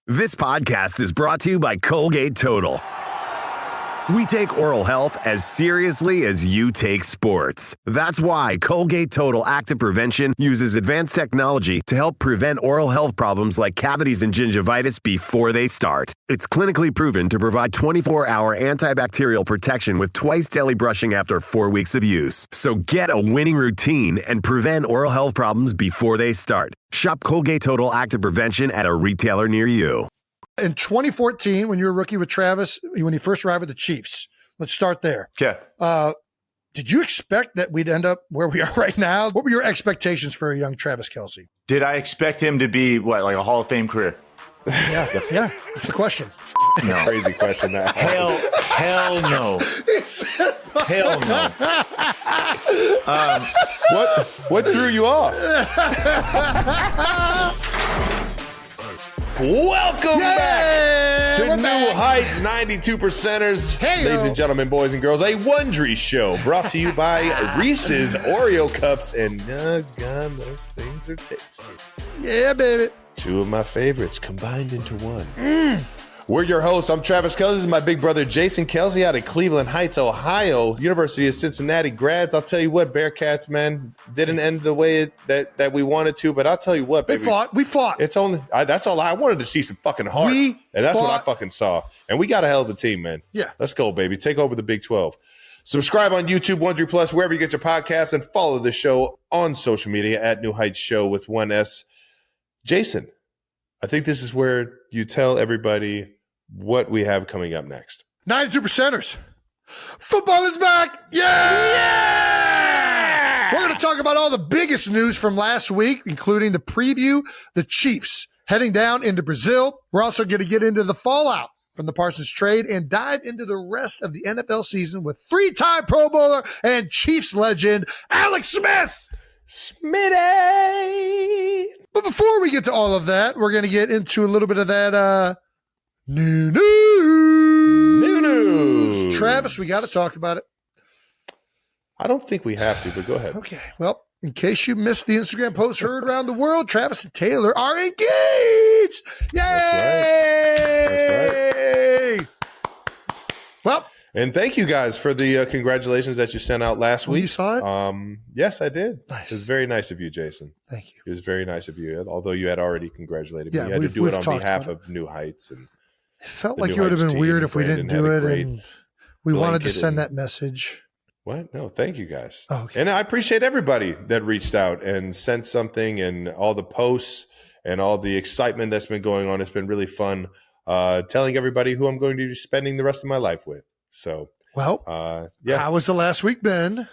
This podcast is brought to you by Colgate Total. We take oral health as seriously as you take sports. That's why Colgate Total Active Prevention uses advanced technology to help prevent oral health problems like cavities and gingivitis before they start. It's clinically proven to provide 24-hour antibacterial protection with twice daily brushing after 4 weeks of use. So get a winning routine and prevent oral health problems before they start. Shop Colgate Total Active Prevention at a retailer near you. In 2014, when you were a rookie with Travis, when he first arrived with the Chiefs, let's start there. Yeah. Did you expect that we'd end up where we are right now? What were your expectations for a young Travis Kelce? Did I expect him to be, like a Hall of Fame career? Yeah, that's the question. No. Crazy question. That Hell no. Hell no. What threw you off? Welcome back to New Heights 92%ers. Hey, ladies and gentlemen, boys and girls, a Wondery show brought to you by Reese's Oreo Cups. And God, those things are tasty. Yeah, baby. Two of my favorites combined into one. We're your hosts. I'm Travis Kelce. This is my big brother, Jason Kelce, out of Cleveland Heights, Ohio. University of Cincinnati grads. I'll tell you what, Bearcats, man, didn't end the way that we wanted to, but I'll tell you what, baby. We fought. It's only that's all I wanted to see, some fucking heart. And that's what I fucking saw. And we got a hell of a team, man. Yeah. Let's go, baby. Take over the Big 12. Subscribe on YouTube, Wondery Plus, wherever you get your podcasts, and follow the show on social media at New Heights Show with 1S. Jason, I think this is where you tell everybody what we have coming up next. 92%ers. Football is back. Yeah! We're going to talk about all the biggest news from last week, including the preview, the Chiefs heading down into Brazil. We're also going to get into the fallout from the Parsons trade and dive into the rest of the NFL season with three-time Pro Bowler and Chiefs legend, Alex Smith. Smitty! But before we get to all of that, we're going to get into a little bit of that new news. Travis, we got to talk about it. I don't think we have to, but go ahead. Okay. Well, in case you missed the Instagram post heard around the world, Travis and Taylor are engaged. Yay! That's right. Well, and thank you guys for the congratulations that you sent out last week. You saw it? Yes, I did. Nice. It was very nice of you, Jason. Thank you. It was very nice of you, although you had already congratulated me. Yeah, You had to do it on talked behalf about of New Heights. And it felt the like New it would have Heights been team. weird if we didn't Brandon do had a it, great and we wanted to send blanket that message. What? No, thank you guys. Oh, okay. And I appreciate everybody that reached out and sent something, and all the posts and all the excitement that's been going on. It's been really fun telling everybody who I'm going to be spending the rest of my life with. So, Well, yeah. how was the last week been?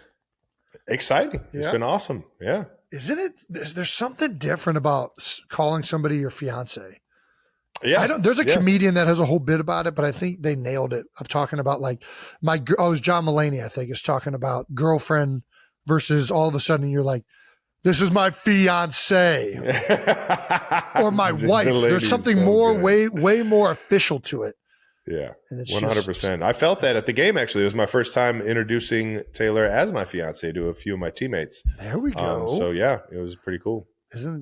Exciting. It's Yeah. been awesome. Yeah. Isn't it? There's something different about calling somebody your fiance. Yeah. There's a comedian that has a whole bit about it, but I think they nailed it. Of talking about like it was John Mulaney, I think, is talking about girlfriend versus all of a sudden you're like, this is my fiance or my wife. There's something way more official to it. Yeah, and it's 100%. I felt that at the game, actually. It was my first time introducing Taylor as my fiance to a few of my teammates. There we go. So, yeah, it was pretty cool.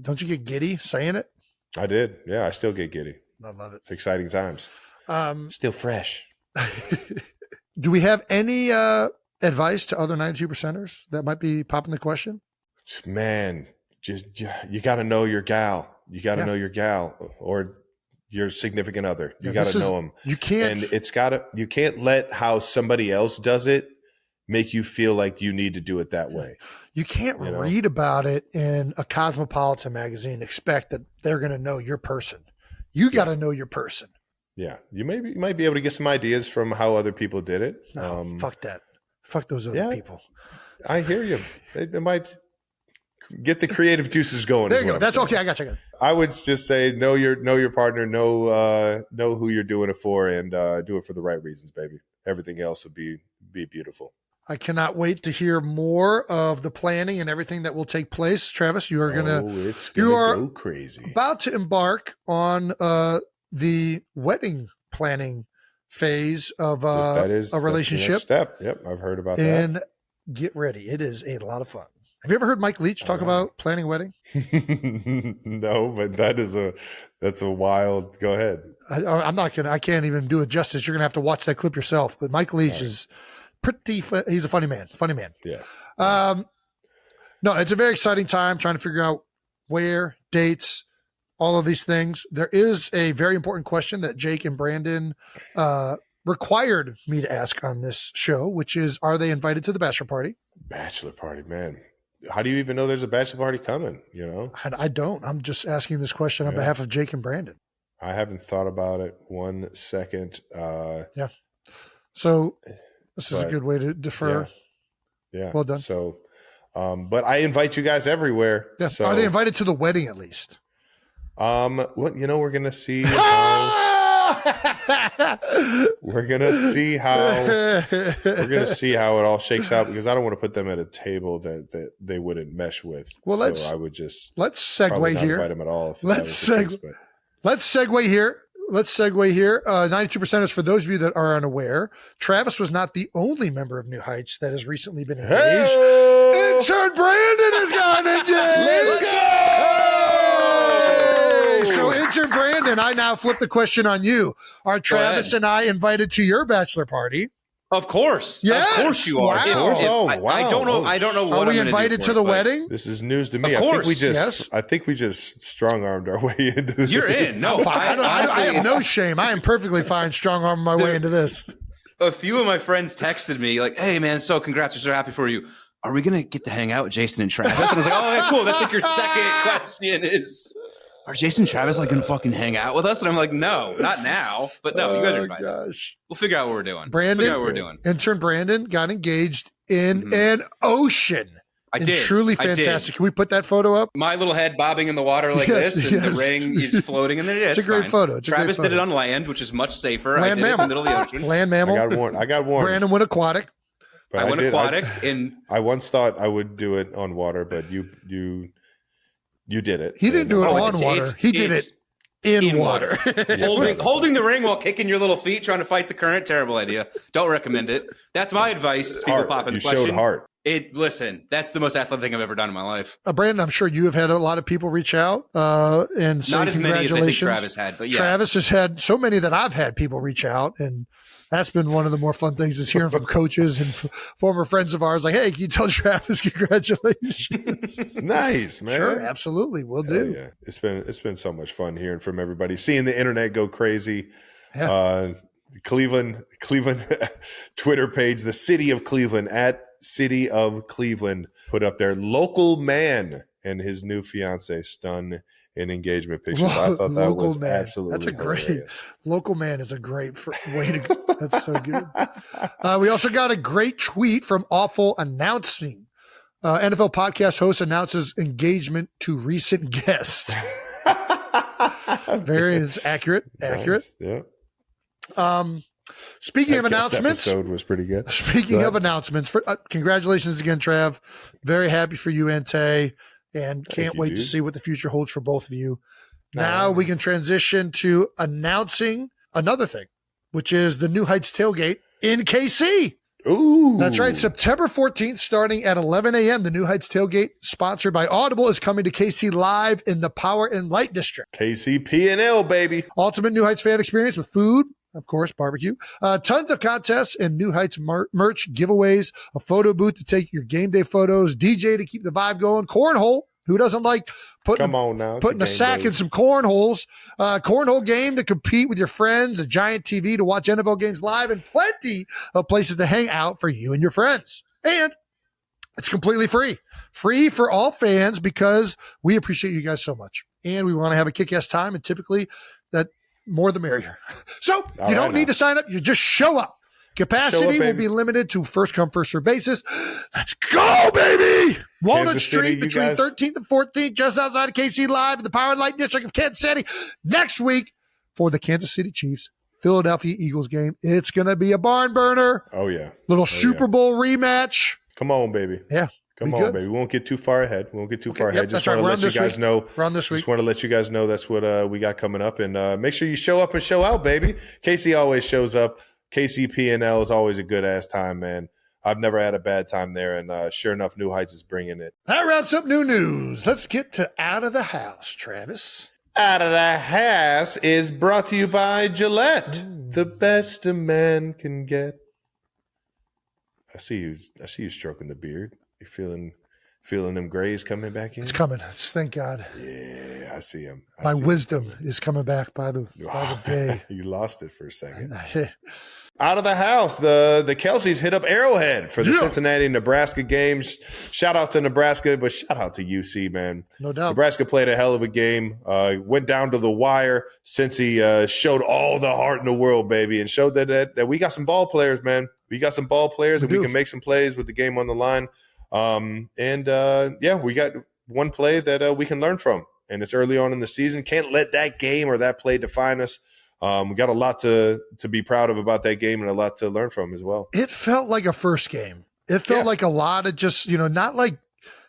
Don't you get giddy saying it? I did. Yeah, I still get giddy. I love it. It's exciting times. Still fresh. Do we have any advice to other 92%ers that might be popping the question? Man, you got to know your gal. You got to know your gal or your significant other. You got to know them. You can't. And you can't let how somebody else does it make you feel like you need to do it that way. You can't read about it in a Cosmopolitan magazine and expect that they're going to know your person. You got to know your person. Yeah. You might be able to get some ideas from how other people did it. No, fuck that. Fuck those other people. I hear you. They might get the creative juices going. There you go. That's okay. I got you. I would just say know your partner, know who you're doing it for, and do it for the right reasons, baby. Everything else would be beautiful. I cannot wait to hear more of the planning and everything that will take place. Travis, you are go crazy. About to embark on the wedding planning phase of a relationship. Step. Yep, I've heard about and that. get ready. It is a lot of fun. Have you ever heard Mike Leach talk about planning a wedding? No, but that's a wild. Go ahead. I can't even do it justice. You're going to have to watch that clip yourself. But Mike Leach is he's a funny man. Yeah. No, it's a very exciting time trying to figure out where, dates, all of these things. There is a very important question that Jake and Brandon required me to ask on this show, which is, are they invited to the bachelor party? Bachelor party, man. How do you even know there's a bachelor party coming? You know, I don't. I'm just asking this question on behalf of Jake and Brandon. I haven't thought about it 1 second. Yeah. So this is a good way to defer. Yeah. Well done. So, but I invite you guys everywhere. Yeah. So, are they invited to the wedding at least? Well, we're gonna see. We're gonna see how it all shakes out, because I don't want to put them at a table that they wouldn't mesh with. Well, let's segue here. Invite them at all. Let's segue here. 92% is for those of you that are unaware. Travis was not the only member of New Heights that has recently been engaged. Hey! Intern Brandon has gotten engaged. Let's go! So, Intern Brandon, I now flip the question on you. Are Travis and I invited to your bachelor party? Of course. Yes. Of course you are. Wow. I don't know. I don't know what Are we I'm invited to the wedding? This is news to me. Of course. I think we just strong-armed our way into this. You're in. No, I have no shame. I am perfectly fine strong-arming my way into this. A few of my friends texted me like, "Hey, man, so congrats. We're so happy for you. Are we going to get to hang out with Jason and Travis?" And I was like, "Oh, yeah, cool. That's like your second question is, are Jason and Travis like going to fucking hang out with us?" And I'm like, "No, not now. But no, you guys are invited. Gosh. We'll figure out what we're doing. Brandon, intern Brandon got engaged in an ocean. I did. Truly fantastic. Can we put that photo up? My little head bobbing in the water like this, and the ring is floating in there. Yeah, it's a great photo. Travis did it on land, which is much safer. Land I did mammal. it in the middle of the ocean. Land mammal. I got warned. Brandon went aquatic. I went aquatic, and I once thought I would do it on water, but you did it. He didn't do it on water. He did it in water. holding the ring while kicking your little feet, trying to fight the current. Terrible idea. Don't recommend it. That's my advice. People popping the question. Showed heart. Listen, that's the most athletic thing I've ever done in my life. Brandon, I'm sure you have had a lot of people reach out and say not as many as I think Travis had, but yeah. Travis has had so many that I've had people reach out, and that's been one of the more fun things is hearing from coaches and former friends of ours like, "Hey, can you tell Travis congratulations?" Nice, man. Sure, absolutely, we'll do. Yeah, it's been so much fun hearing from everybody, seeing the internet go crazy. Yeah. Cleveland Twitter page, the City of Cleveland at City of Cleveland, put up their local man and his new fiance stun in engagement pictures. I thought that was absolutely that's a hilarious. great local man is a great way to go. That's so good. We also got a great tweet from Awful announcing NFL podcast host announces engagement to recent guest. It's accurate. Nice. Yeah. Speaking of announcements, episode was pretty good. Speaking of announcements, congratulations again, Trav. Very happy for you and Tay, and can't wait to see what the future holds for both of you. Now we can transition to announcing another thing, which is the New Heights tailgate in KC. Ooh, that's right. September 14th, starting at 11 a.m., the New Heights tailgate, sponsored by Audible, is coming to KC live in the Power and Light District. KC P&L, baby. Ultimate New Heights fan experience with food, of course, barbecue, tons of contests and New Heights merch giveaways, a photo booth to take your game day photos, DJ to keep the vibe going, cornhole. Who doesn't like putting a sack in some cornholes? Cornhole game to compete with your friends, a giant TV to watch NFL games live, and plenty of places to hang out for you and your friends. And it's completely free. Free for all fans because we appreciate you guys so much. And we want to have a kick-ass time, and typically that more the merrier. So you don't need to sign up. You just show up. Capacity will be limited to first come, first serve basis. Let's go, baby! Walnut Street between 13th and 14th, just outside of KC Live in the Power and Light District of Kansas City. Next week for the Kansas City Chiefs, Philadelphia Eagles game. It's going to be a barn burner. Oh, yeah. Little Super Bowl rematch. Come on, baby. Yeah. Come on, baby. We won't get too far ahead. Just want to let you guys know. We're on this week. Just want to let you guys know that's what we got coming up. And make sure you show up and show out, baby. KC always shows up. KC P&L is always a good-ass time, man. I've never had a bad time there. And sure enough, New Heights is bringing it. That wraps up new news. Let's get to Out of the House, Travis. Out of the House is brought to you by Gillette, the best a man can get. I see you stroking the beard. You feeling them grays coming back in? It's coming. Thank God. Yeah, I see him. My wisdom is coming back by the day. You lost it for a second. Out of the house, the Kelseys hit up Arrowhead for the Cincinnati-Nebraska games. Shout out to Nebraska, but shout out to UC, man. No doubt. Nebraska played a hell of a game. Went down to the wire. Cincy showed all the heart in the world, baby, and showed that we got some ball players, man. We got some ball players, and we can make some plays with the game on the line. We got one play that we can learn from, and it's early on in the season. Can't let that game or that play define us. We got a lot to be proud of about that game and a lot to learn from as well. It felt like a first game. It felt like a lot of just, not like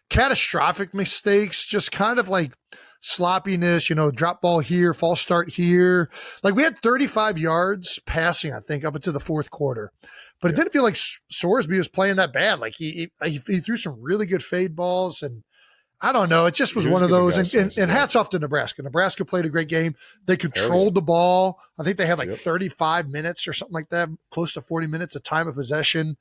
catastrophic mistakes, just kind of like sloppiness, drop ball here, false start here. Like we had 35 yards passing, I think, up into the fourth quarter. But it didn't feel like Sorsby was playing that bad. Like he threw some really good fade balls, and I don't know. It just was one of those. And hats off to Nebraska. Nebraska played a great game. They controlled the ball. I think they had 35 minutes or something like that, close to 40 minutes of time of possession.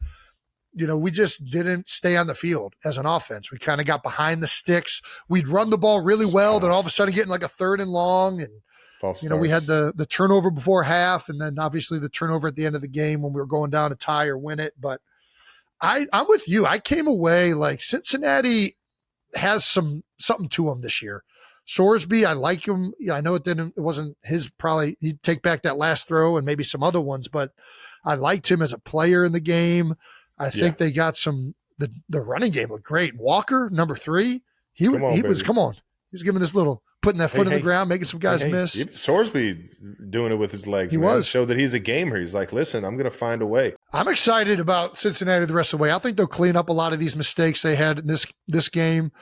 We just didn't stay on the field as an offense. We kind of got behind the sticks. We'd run the ball really well, then all of a sudden getting like a 3rd and long, and we had the turnover before half, and then obviously the turnover at the end of the game when we were going down to tie or win it. But I'm with you. I came away like Cincinnati has something to him this year. Sorsby, I like him. I know it wasn't his, probably he'd take back that last throw and maybe some other ones, but I liked him as a player in the game. I think they got the running game looked great. Walker, number 3, he was giving this little, putting that foot in the ground, making some guys miss. Sorsby doing it with his legs. Showed that he's a gamer. He's like, listen, I'm going to find a way. I'm excited about Cincinnati the rest of the way. I think they'll clean up a lot of these mistakes they had in this game.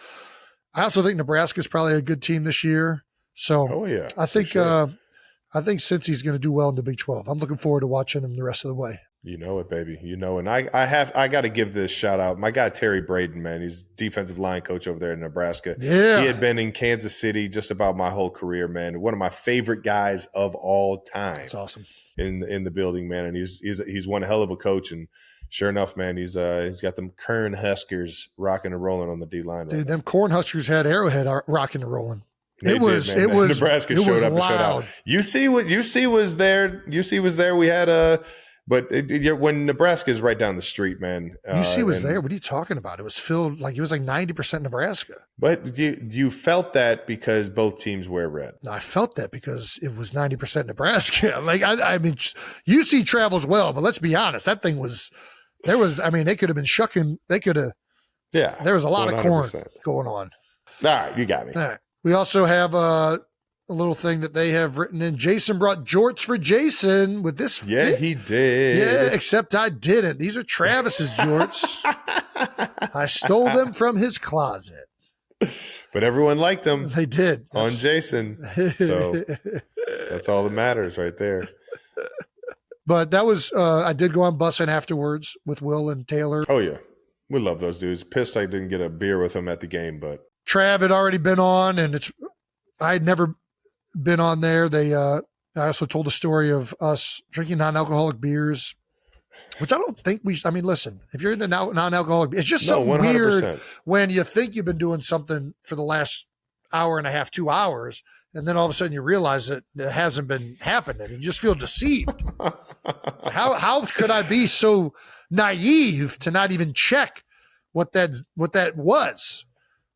I also think Nebraska is probably a good team this year. So I think Cincy's going to do well in the Big 12. I'm looking forward to watching them the rest of the way. You know it, baby. And I got to give this shout out. My guy, Terry Braden, man, he's defensive line coach over there in Nebraska. Yeah. He had been in Kansas City just about my whole career, man. One of my favorite guys of all time. That's awesome. In the building, man. And he's one hell of a coach. And sure enough, man, he's got them Kern Huskers rocking and rolling on the D line. Dude, them Corn Huskers had Arrowhead rocking and rolling. It was Nebraska showed up and showed out. UC was there. UC was there. We had But when Nebraska is right down the street, man. UC was there. What are you talking about? It was filled like 90% Nebraska. But you felt that because both teams wear red. No, I felt that because it was 90% Nebraska. Like I mean, UC travels well, but let's be honest, that thing was. They could have been shucking. They could have. Yeah, there was a lot 100%. Of corn going on. All right, you got me. All right. We also have a little thing that they have written in. Jason brought jorts for Jason with this. Yeah, fit. He did. Yeah, except I didn't. These are Travis's jorts. I stole them from his closet. But everyone liked them. They did. On Jason. So that's all that matters right there. But that was, I did go on bussing afterwards with Will and Taylor. Oh, yeah. We love those dudes. Pissed I didn't get a beer with them at the game, but. Trav had already been on, and I had never been on there. I also told the story of us drinking non-alcoholic beers, which I don't think listen, if you're into non-alcoholic, it's just so weird when you think you've been doing something for the last hour and a half, 2 hours, and then all of a sudden you realize that it hasn't been happening, and you just feel deceived. So how could I be so naive to not even check what that was?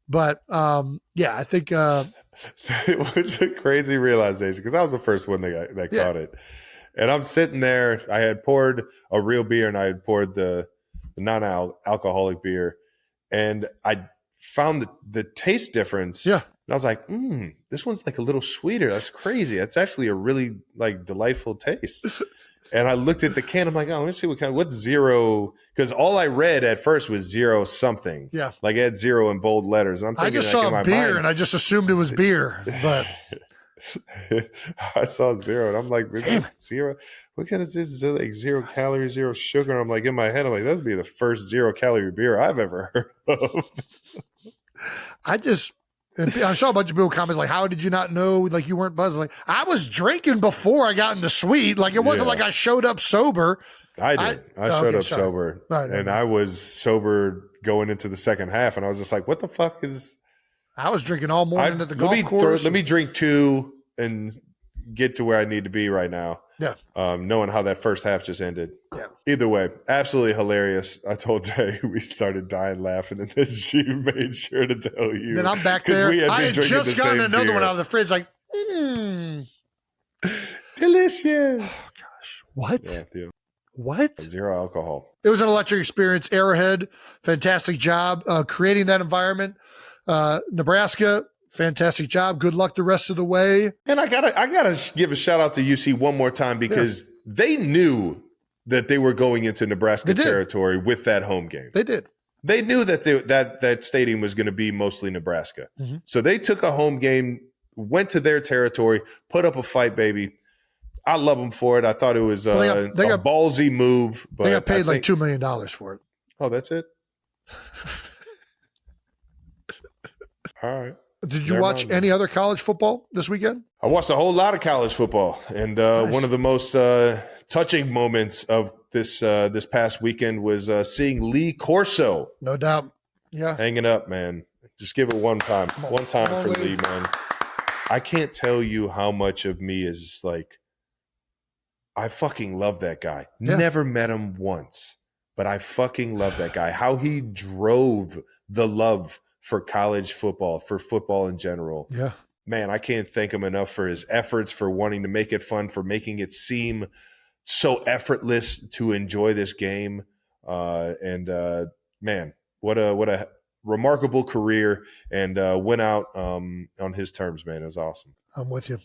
But I think it was a crazy realization because I was the first one that caught it. And I'm sitting there. I had poured a real beer and I had poured the non-alcoholic beer, and I found the taste difference. Yeah. And I was like, this one's like a little sweeter. That's crazy. That's actually a really like delightful taste. And I looked at the can. I'm like, oh, let me see what's zero. Because all I read at first was zero something. Yeah. Like it had zero in bold letters. And I'm thinking, I just saw beer and I just assumed it was beer. But I saw zero, and I'm like, zero. What kind of this? Is like 0 calories, 0 sugar? I'm like, in my head, I'm like, that's be the first 0-calorie beer I've ever heard of. I saw a bunch of people comment like, how did you not know, like, you weren't buzzing? Like, I was drinking before I got in the suite. Like, it wasn't like I showed up sober. I did. I showed up sober. Right, and I was sober going into the second half, and I was just like, what the fuck is... I was drinking all morning at the golf course. Let me drink 2 and get to where I need to be right now. Yeah. Knowing how that first half just ended. Yeah. Either way, absolutely hilarious. I told Jay we started dying laughing, and then she made sure to tell you. Then I'm back there. I had just gotten another beer. one out of the fridge, like, delicious. Oh, gosh. What? Yeah. What? 0 alcohol. It was an electric experience. Arrowhead, fantastic job creating that environment. Nebraska, fantastic job. Good luck the rest of the way. And I gotta give a shout out to UC one more time because they knew that they were going into Nebraska territory with that home game. They did. They knew that that stadium was going to be mostly Nebraska. Mm-hmm. So they took a home game, went to their territory, put up a fight, baby. I love them for it. I thought it was a ballsy move. But they got paid like $2 million for it. Oh, that's it? All right. Did you watch any other college football this weekend? I watched a whole lot of college football. And Nice. One of the most touching moments of this past weekend was seeing Lee Corso. No doubt. Yeah. Hanging up, man. Just give it one time. One time for Lee, man. I can't tell you how much of me is like, I fucking love that guy. Yeah. Never met him once, but I fucking love that guy. How he drove the love for college football, for football in general. Yeah. Man, I can't thank him enough for his efforts, for wanting to make it fun, for making it seem so effortless to enjoy this game. Man, what a remarkable career, and went out on his terms, man. It was awesome. I'm with you.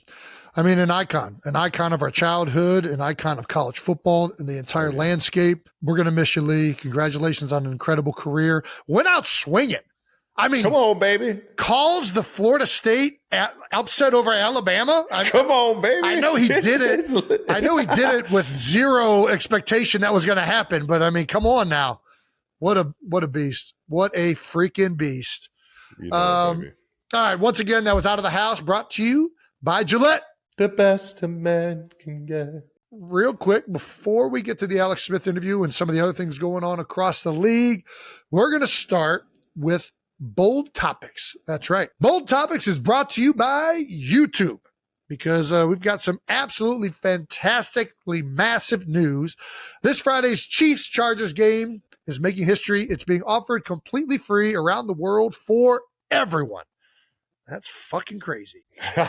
I mean, an icon of our childhood, an icon of college football and the entire landscape. We're going to miss you, Lee. Congratulations on an incredible career. Went out swinging. I mean, come on, baby. Calls the Florida State upset over Alabama. Come on, baby. I know he did it. I know he did it with zero expectation that was going to happen. But I mean, come on now. What a beast. What a freaking beast. Baby. All right. Once again, that was Out of the House, brought to you by Gillette. The best a man can get. Real quick, before we get to the Alex Smith interview and some of the other things going on across the league, we're going to start with Bold Topics. That's right. Bold Topics is brought to you by YouTube, because we've got some absolutely fantastically massive news. This Friday's Chiefs-Chargers game is making history. It's being offered completely free around the world for everyone. That's fucking crazy. For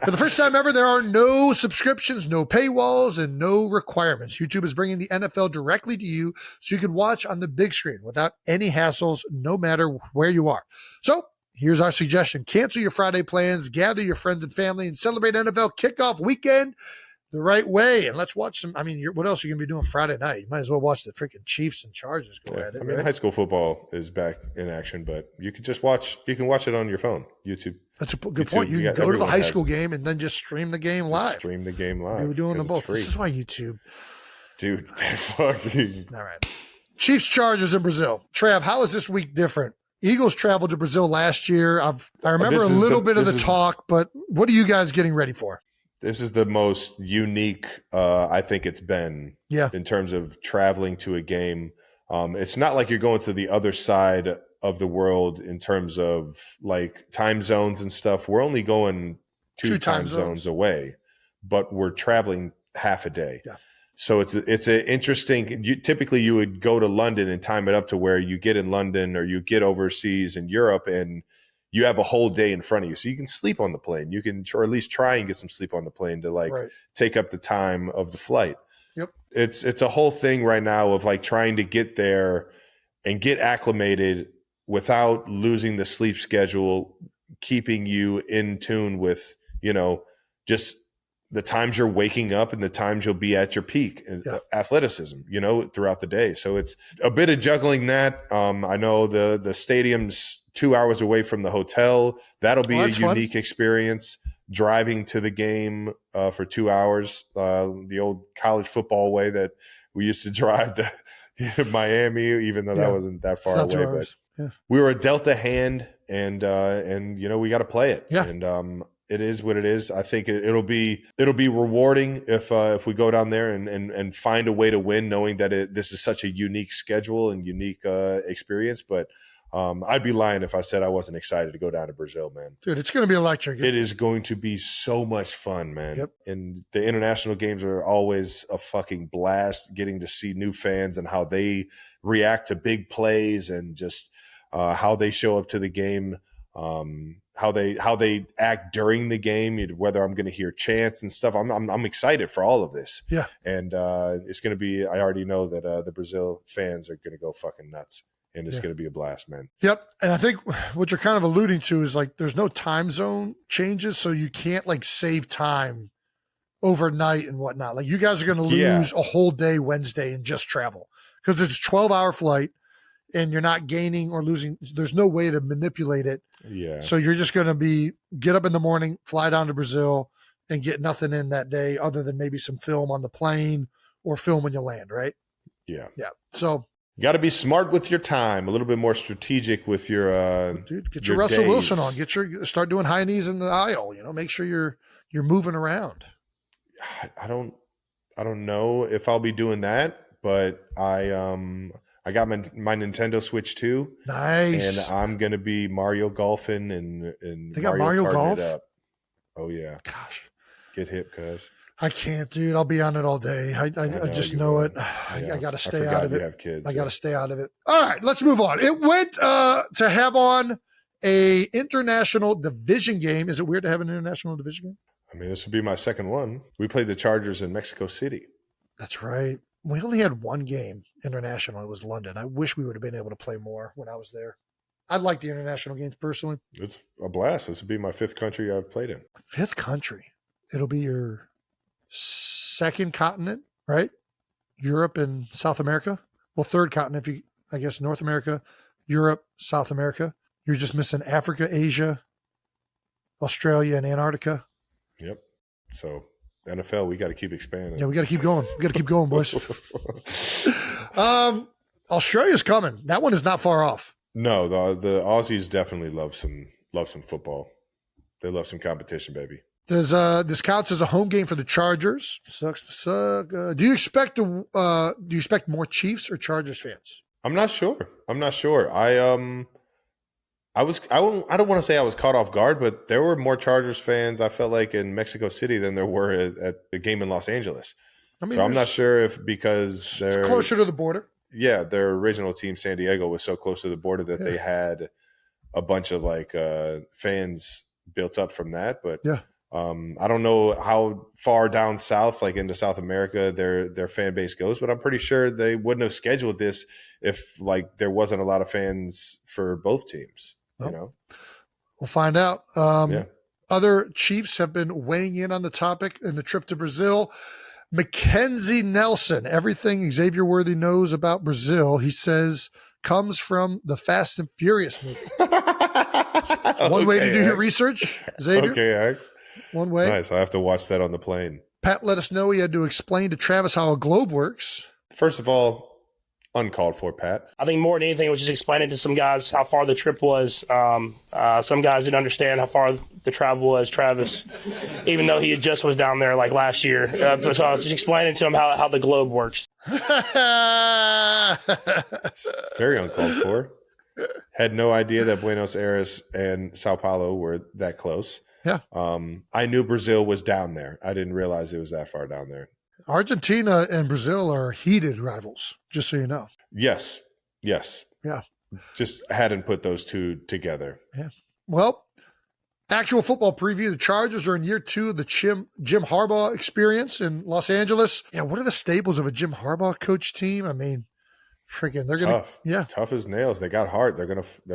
the first time ever, there are no subscriptions, no paywalls, and no requirements. YouTube is bringing the NFL directly to you so you can watch on the big screen without any hassles, no matter where you are. So here's our suggestion. Cancel your Friday plans, gather your friends and family, and celebrate NFL kickoff weekend the right way. And let's watch some. I mean, what else are you going to be doing Friday night? You might as well watch the freaking Chiefs and Chargers go at it. I mean, high school football is back in action, but you can just watch. You can watch it on your phone, YouTube. That's a good point. You can go to the high school game and then just stream the game live. Stream the game live. We're doing them both. This is why YouTube. Dude, fucking. All right. Chiefs, Chargers in Brazil. Trav, how is this week different? Eagles traveled to Brazil last year. I remember a little bit of the talk, but what are you guys getting ready for? This is the most unique I think it's been in terms of traveling to a game. It's not like you're going to the other side of the world in terms of like time zones and stuff. We're only going two time zones away, but we're traveling half a day. Yeah. So it's an interesting. Typically, you would go to London and time it up to where you get in London or you get overseas in Europe, and you have a whole day in front of you, so you can sleep on the plane. You can, or at least try and get some sleep on the plane to take up the time of the flight. Yep. It's a whole thing right now of like trying to get there and get acclimated without losing the sleep schedule, keeping you in tune with, just the times you're waking up and the times you'll be at your peak in athleticism, throughout the day. So it's a bit of juggling that. I know the stadium's 2 hours away from the hotel. That'll be a unique experience, driving to the game for 2 hours, the old college football way that we used to drive to Miami, even though that wasn't that far away. But we were a Delta hand, and we got to play it. Yeah. And it is what it is. I think it'll be rewarding if we go down there and find a way to win, knowing that this is such a unique schedule and unique experience. But I'd be lying if I said I wasn't excited to go down to Brazil, man. Dude, it's going to be electric. It is going to be so much fun, man. Yep. And the international games are always a fucking blast, getting to see new fans and how they react to big plays and just how they show up to the game, how they act during the game, whether I'm going to hear chants and stuff. I'm excited for all of this. Yeah. And it's going to be, I already know that the Brazil fans are going to go fucking nuts. And it's going to be a blast, man. Yep. And I think what you're kind of alluding to is like there's no time zone changes, so you can't like save time overnight and whatnot. Like you guys are going to lose a whole day Wednesday and just travel because it's a 12-hour flight and you're not gaining or losing. There's no way to manipulate it. Yeah. So you're just going to get up in the morning, fly down to Brazil, and get nothing in that day other than maybe some film on the plane or film when you land, right? Yeah. Yeah. So you got to be smart with your time, a little bit more strategic with your dude, get your Russell days. Wilson on. Start doing high knees in the aisle, make sure you're moving around. I don't know if I'll be doing that, but I got my Nintendo Switch 2. Nice. And I'm going to be Mario golfing and they got Mario Golf? Up. Oh yeah. Gosh. Get hip, cuz. I can't, dude. I'll be on it all day. I just know it. I got to stay out of it. You have kids, I got to stay out of it. All right, let's move on. It went to have on a international division game. Is it weird to have an international division game? I mean, this would be my second one. We played the Chargers in Mexico City. That's right. We only had one game international. It was London. I wish we would have been able to play more when I was there. I like the international games personally. It's a blast. This would be my fifth country I've played in. Fifth country. It'll be your second continent, right? Europe and South America. Well, third continent, I guess North America, Europe, South America. You're just missing Africa, Asia, Australia, and Antarctica. Yep. So NFL, we got to keep expanding. Yeah, we got to keep going. We got to keep going, boys. Australia's coming. That one is not far off. No, the Aussies definitely love some football. They love some competition, baby. This counts as a home game for the Chargers. Sucks to suck. Do you expect more Chiefs or Chargers fans? I'm not sure. I don't want to say I was caught off guard, but there were more Chargers fans, I felt like, in Mexico City than there were at the game in Los Angeles. I mean, so I'm not sure if because they're closer to the border. Yeah, their original team, San Diego, was so close to the border that they had a bunch of fans built up from that. But I don't know how far down south, like into South America, their fan base goes, but I'm pretty sure they wouldn't have scheduled this if there wasn't a lot of fans for both teams. We'll find out. Other Chiefs have been weighing in on the topic in the trip to Brazil. Mackenzie Nelson, everything Xavier Worthy knows about Brazil, he says, comes from the Fast and Furious movie. One way to do your research, Xavier. Okay, Alex. One way. Nice. I have to watch that on the plane. Pat let us know he had to explain to Travis how a globe works. First of all, uncalled for, Pat. I think more than anything, it was just explaining to some guys how far the trip was. Some guys didn't understand how far the travel was. Travis, even though he just was down there last year. So I was just explaining to him how the globe works. Very uncalled for. Had no idea that Buenos Aires and Sao Paulo were that close. Yeah. I knew Brazil was down there. I didn't realize it was that far down there. Argentina and Brazil are heated rivals, just so you know. Yes. Yeah. Just hadn't put those two together. Yeah. Well, actual football preview. The Chargers are in year 2 of the Jim Harbaugh experience in Los Angeles. Yeah, what are the staples of a Jim Harbaugh coach team? I mean, freaking, they're tough. Tough as nails. They got heart. They're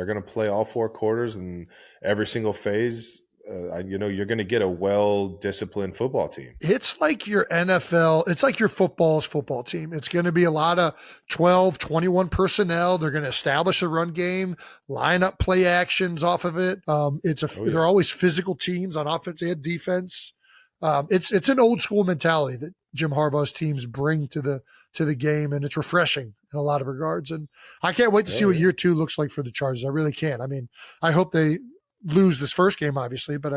gonna play all 4 quarters and every single phase you're going to get a well-disciplined football team. It's like your NFL. It's like your football's football team. It's going to be a lot of 12, 21 personnel. They're going to establish a run game, line up play actions off of it. They're always physical teams on offense and defense. It's an old school mentality that Jim Harbaugh's teams bring to the game, and it's refreshing in a lot of regards. And I can't wait to see what year 2 looks like for the Chargers. I really can. I mean, I hope they lose this first game, obviously, but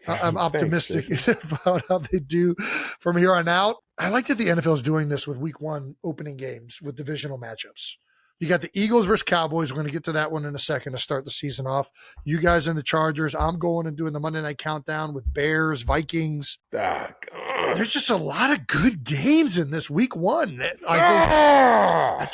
I'm optimistic about how they do from here on out. I like that the NFL is doing this with week 1 opening games with divisional matchups. You got the Eagles versus Cowboys. We're going to get to that one in a second to start the season off. You guys in the Chargers. I'm going and doing the Monday night countdown with Bears, Vikings. There's just a lot of good games in this week 1. I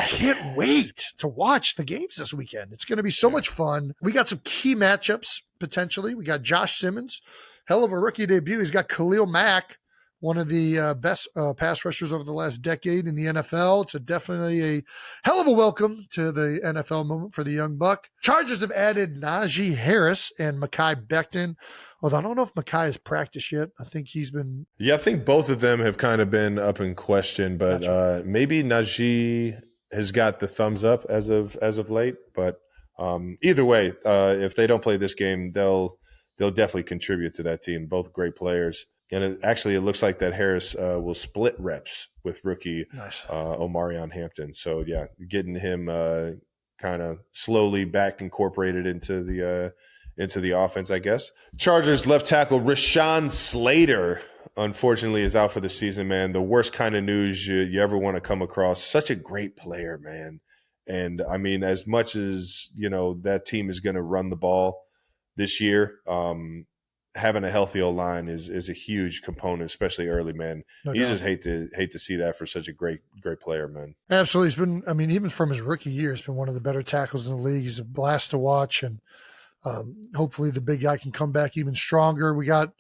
can't wait to watch the games this weekend. It's going to be so much fun. We got some key matchups potentially. We got Josh Simmons, hell of a rookie debut. He's got Khalil Mack, one of the best pass rushers over the last decade in the NFL. It's definitely a hell of a welcome to the NFL moment for the young buck. Chargers have added Najee Harris and Mekhi Becton. Although I don't know if Mekhi has practiced yet. I think he's been. Yeah, I think both of them have kind of been up in question, but maybe Najee has got the thumbs up as of late. But either way, if they don't play this game, they'll definitely contribute to that team. Both great players. And it looks like that Harris will split reps with rookie Omarion Hampton. So, yeah, getting him kind of slowly back incorporated into the offense, I guess. Chargers left tackle Rashawn Slater, unfortunately, is out for the season, man. The worst kind of news you ever want to come across. Such a great player, man. And, I mean, as much as, that team is going to run the ball this year, having a healthy O-line is a huge component, especially early, man. You just hate to see that for such a great player, man. Absolutely. He's been, I mean, even from his rookie year, he's been one of the better tackles in the league. He's a blast to watch, and hopefully the big guy can come back even stronger. We got,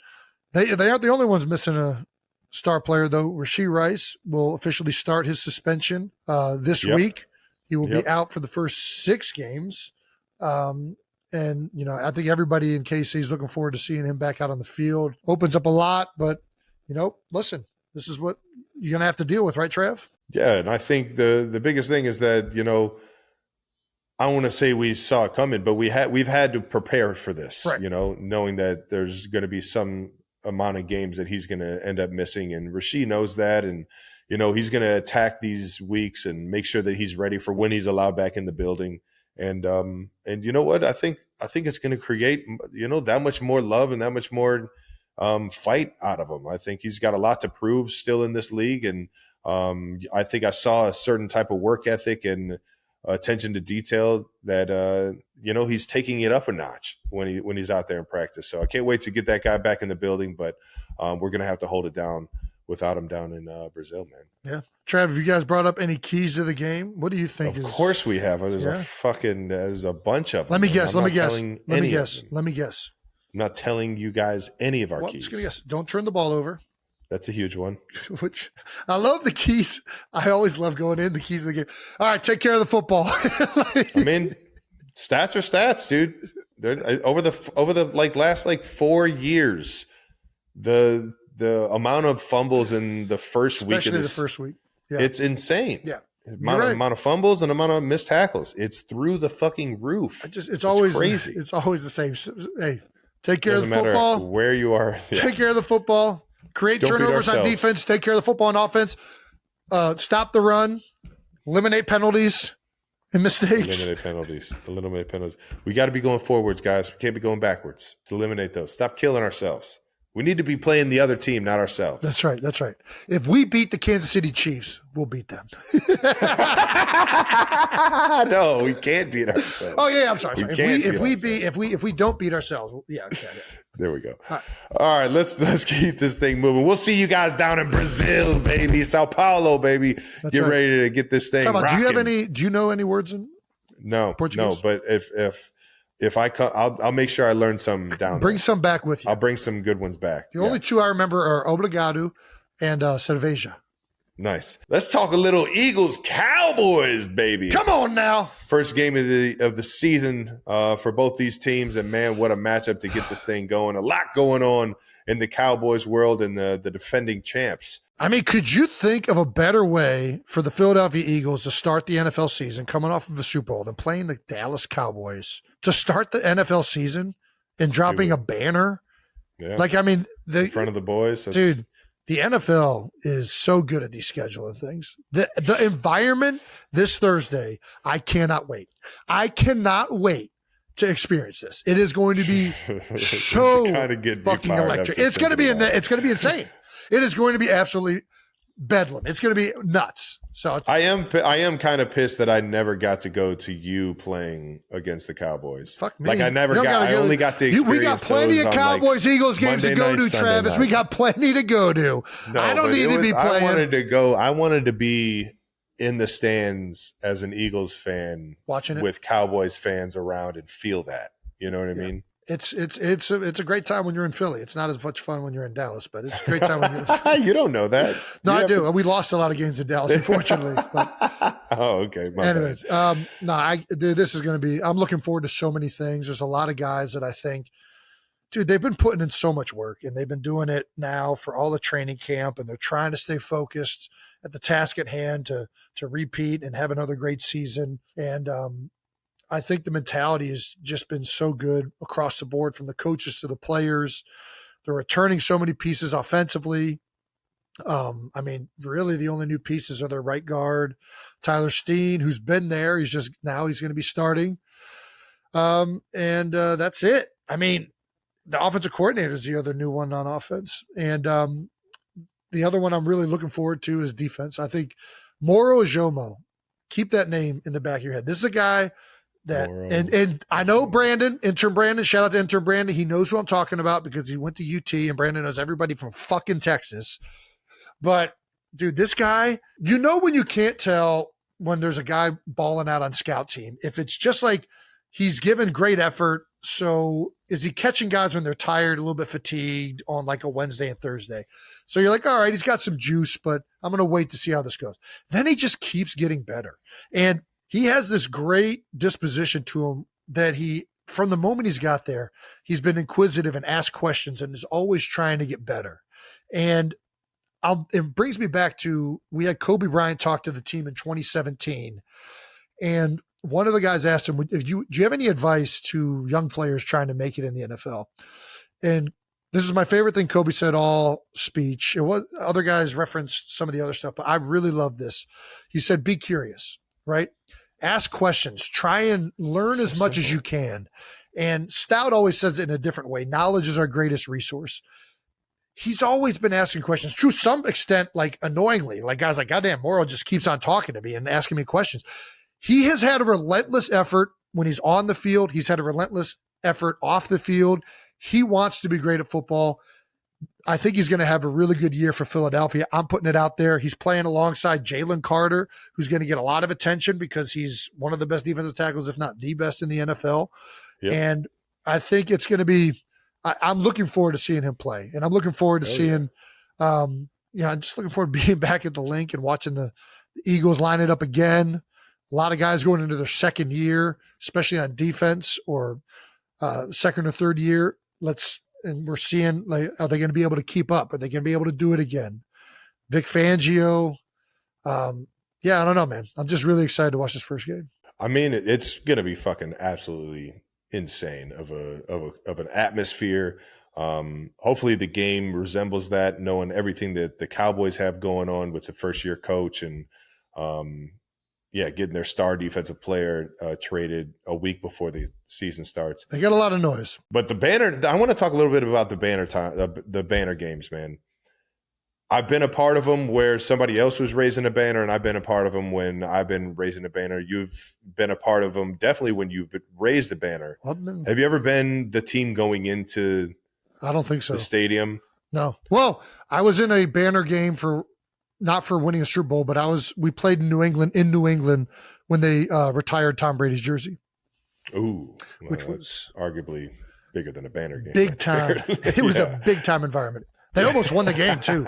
they aren't the only ones missing a star player, though. Rashee Rice will officially start his suspension this week. He will be out for the first 6 games. And, I think everybody in KC is looking forward to seeing him back out on the field. Opens up a lot, but, listen, this is what you're going to have to deal with, right, Trev? Yeah, and I think the biggest thing is that, I don't want to say we saw it coming, but we've had to prepare for this, right. Knowing that there's going to be some amount of games that he's going to end up missing. And Rashee knows that. And, he's going to attack these weeks and make sure that he's ready for when he's allowed back in the building. And you know what? I think it's going to create, that much more love and that much more fight out of him. I think he's got a lot to prove still in this league. And I think I saw a certain type of work ethic and attention to detail that, he's taking it up a notch when he's out there in practice. So I can't wait to get that guy back in the building, but we're going to have to hold it down without him down in Brazil, man. Yeah. Trav, have you guys brought up any keys to the game? What do you think? Of course we have. There's a bunch of them. Let me guess. I'm not telling you guys any of our keys. I'm just gonna guess. Don't turn the ball over. That's a huge one. Which I love the keys. I always love going in the keys of the game. All right, take care of the football. I mean, stats are stats, dude. Over the last 4 years, the amount of fumbles in the first week, especially the first week, it's insane. Yeah, amount of fumbles and amount of missed tackles. It's through the fucking roof. It's always crazy. It's always the same. Hey, take care Doesn't of the football. Matter where you are. Yeah. Take care of the football. Create turnovers on defense. Take care of the football on offense. Stop the run. Eliminate penalties and mistakes. Eliminate penalties. We got to be going forwards, guys. We can't be going backwards. To eliminate those. Stop killing ourselves. We need to be playing the other team, not ourselves. That's right. If we beat the Kansas City Chiefs, we'll beat them. No, we can't beat ourselves. Oh yeah, I'm sorry. If we don't beat ourselves, yeah. There we go. All right, let's keep this thing moving. We'll see you guys down in Brazil, baby, Sao Paulo, baby. Get ready to get this thing rocking. Do you know any words in Portuguese? No, but if I come, I'll make sure I learn some down. Bring some back with you. I'll bring some good ones back. The only two I remember are obrigado and cerveja. Nice. Let's talk a little Eagles Cowboys, baby. Come on now. First game of the season for both these teams, and man, what a matchup to get this thing going. A lot going on in the Cowboys world and the defending champs. I mean, could you think of a better way for the Philadelphia Eagles to start the NFL season coming off of a Super Bowl than playing the Dallas Cowboys to start the NFL season and dropping a banner? Yeah. Like, I mean, in front of the boys. Dude, the NFL is so good at these scheduling things. The environment this Thursday, I cannot wait. I cannot wait to experience this. It is going to be so fucking electric. It's going to be insane. It is going to be absolutely bedlam. It's going to be nuts. So I am kind of pissed that I never got to go to you playing against the Cowboys. Fuck me. Like I only got to experience. We got plenty of Cowboys Eagles games to go to, Travis. We got plenty to go to. No, I don't need to be playing. I wanted to be in the stands as an Eagles fan, watching it with Cowboys fans around and feel that. You know what I mean? It's a great time when you're in Philly. It's not as much fun when you're in Dallas, but it's a great time when you're in Philly. You don't know that. No, I do. We lost a lot of games in Dallas, unfortunately. But oh, okay. Anyways, this is going to be – I'm looking forward to so many things. There's a lot of guys that I think – dude, they've been putting in so much work, and they've been doing it now for all the training camp, and they're trying to stay focused at the task at hand to repeat and have another great season. And I think the mentality has just been so good across the board, from the coaches to the players. They're returning so many pieces offensively. I mean, really the only new pieces are their right guard, Tyler Steen, who's been there. He's going to be starting. And that's it. I mean, the offensive coordinator is the other new one on offense. And the other one I'm really looking forward to is defense. I think Moro Ajomo, keep that name in the back of your head. This is a guy that, and I know intern Brandon, shout out to intern Brandon. He knows who I'm talking about because he went to UT, and Brandon knows everybody from fucking Texas. But dude, this guy, when you can't tell when there's a guy balling out on scout team, if it's just like he's given great effort. So is he catching guys when they're tired, a little bit fatigued on like a Wednesday and Thursday? So you're like, all right, he's got some juice, but I'm going to wait to see how this goes. Then he just keeps getting better. And he has this great disposition to him that from the moment he's got there, he's been inquisitive and asked questions and is always trying to get better. And it brings me back to, we had Kobe Bryant talk to the team in 2017. And one of the guys asked him, do you have any advice to young players trying to make it in the NFL? And this is my favorite thing Kobe said all speech. It was, other guys referenced some of the other stuff, but I really love this. He said, be curious, right? Ask questions, try and learn as much as you can. And Stout always says it in a different way. Knowledge is our greatest resource. He's always been asking questions to some extent, like annoyingly, like guys like, goddamn, Moro just keeps on talking to me and asking me questions. He has had a relentless effort when he's on the field. He's had a relentless effort off the field. He wants to be great at football. I think he's going to have a really good year for Philadelphia. I'm putting it out there. He's playing alongside Jalen Carter, who's going to get a lot of attention because he's one of the best defensive tackles, if not the best in the NFL. Yep. And I think it's going to be, I'm looking forward to seeing him play. And I'm looking forward to seeing, I'm just looking forward to being back at the link and watching the Eagles line it up again. A lot of guys going into their second year, especially on defense, or second or third year. And we're seeing, like, are they going to be able to keep up? Are they going to be able to do it again? Vic Fangio. I don't know, man. I'm just really excited to watch this first game. I mean, it's going to be fucking absolutely insane of an atmosphere. Hopefully the game resembles that, knowing everything that the Cowboys have going on with the first year coach and, getting their star defensive player traded a week before the season starts. They got a lot of noise. But the banner, I want to talk a little bit about the banner time, the banner games, man. I've been a part of them where somebody else was raising a banner, and I've been a part of them when I've been raising a banner. You've been a part of them definitely when you've raised a banner. Have you ever been the team going into I don't think so. The stadium? No. Well, I was in a banner game not for winning a Super Bowl, but we played in New England when they retired Tom Brady's jersey. Ooh. Which was arguably bigger than a banner game. Big time. It was a big time environment. They almost won the game too.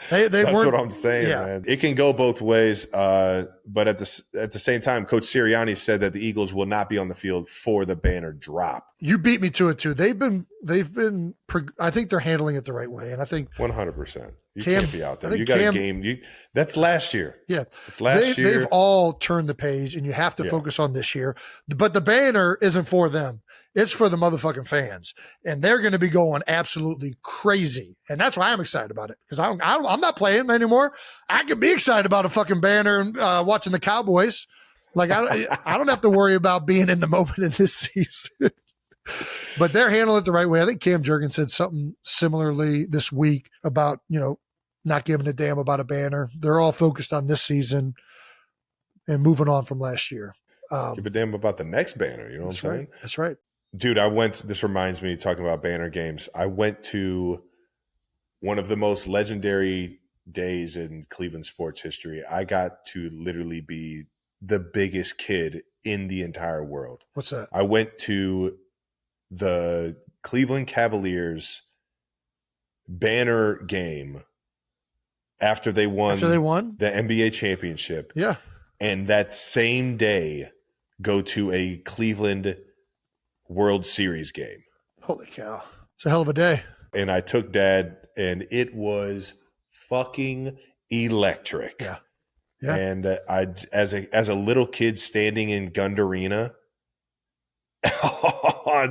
That's what I'm saying, man. It can go both ways. But at the same time, Coach Sirianni said that the Eagles will not be on the field for the banner drop. You beat me to it too. They've been. I think they're handling it the right way, and I think 100%. You can't be out there. You got a game. That's last year. Yeah, it's last year. They've all turned the page, and you have to focus on this year. But the banner isn't for them. It's for the motherfucking fans, and they're going to be going absolutely crazy. And that's why I'm excited about it, because I'm not playing anymore. I could be excited about a fucking banner and watching the Cowboys. Like I don't have to worry about being in the moment in this season. But they're handling it the right way. I think Cam Jurgens said something similarly this week about, not giving a damn about a banner. They're all focused on this season and moving on from last year. Give a damn about the next banner. You know what I'm saying? That's right. Dude, this reminds me, talking about banner games, I went to one of the most legendary days in Cleveland sports history. I got to literally be the biggest kid in the entire world. What's that? I went to the Cleveland Cavaliers banner game after they won the NBA championship. Yeah. And that same day, go to a Cleveland World Series game. Holy cow. It's a hell of a day. And I took Dad, and it was fucking electric. Yeah. Yeah. And I, as a little kid standing in Gund Arena,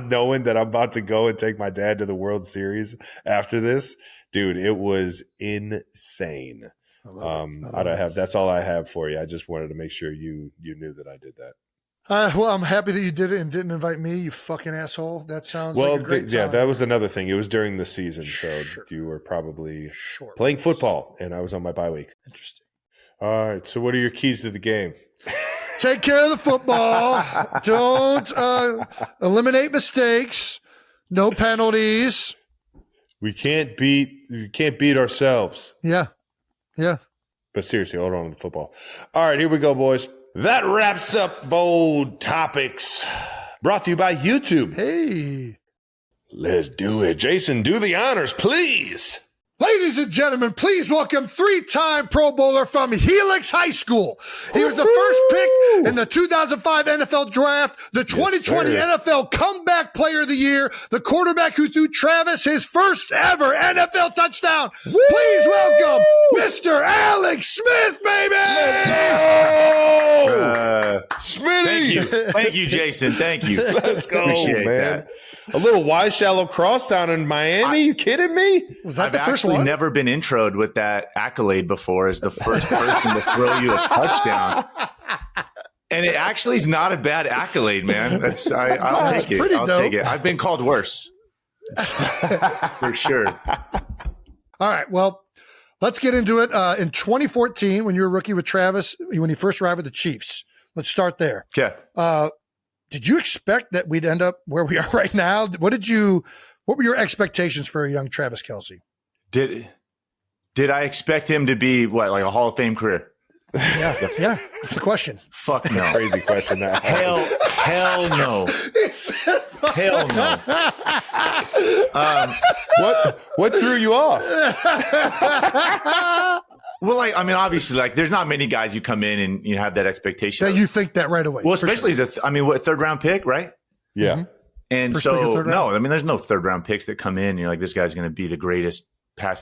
knowing that I'm about to go and take my dad to the World Series after this, dude, it was insane. That's all I have for you. I just wanted to make sure you knew that I did that. Well, I'm happy that you did it and didn't invite me, you fucking asshole. That sounds like a great time. Yeah, that was another thing. It was during the season, so you were probably playing football, and I was on my bye week. Interesting. All right, so what are your keys to the game? Take care of the football. Don't eliminate mistakes. No penalties. We can't beat ourselves. Yeah. Yeah. But seriously, hold on to the football. All right, here we go, boys. That wraps up Bold Topics. Brought to you by YouTube. Hey. Let's do it. Jason, do the honors, please. Ladies and gentlemen, please welcome 3-time Pro Bowler from Helix High School. He was the first pick in the 2005 NFL Draft, the 2020 NFL Comeback Player of the Year, the quarterback who threw Travis his first ever NFL touchdown. Woo! Please welcome Mr. Alex Smith, baby! Let's go! Smitty! Thank you, Jason. Thank you. Let's go, Appreciate man. That. A little wide shallow cross down in Miami? You kidding me? Was that I've the first one? I've never been introed with that accolade before as the first person to throw you a touchdown. And it actually is not a bad accolade, man. I'll take it. I'll take it. I've been called worse. For sure. All right. Well, let's get into it. In 2014, when you were a rookie with Travis, when he first arrived with the Chiefs, let's start there. Okay. Did you expect that we'd end up where we are right now? What were your expectations for a young Travis Kelce? Did I expect him to be like a Hall of Fame career? Yeah. That's the question. Fuck no. Crazy question. Hell no. Hell no. What threw you off? Well, obviously, there's not many guys you come in and you have that expectation. That you think that right away. Well, especially as third round pick, right? Yeah. Mm-hmm. And First pick of third round. there's no third round picks that come in and you're like, this guy's going to be the greatest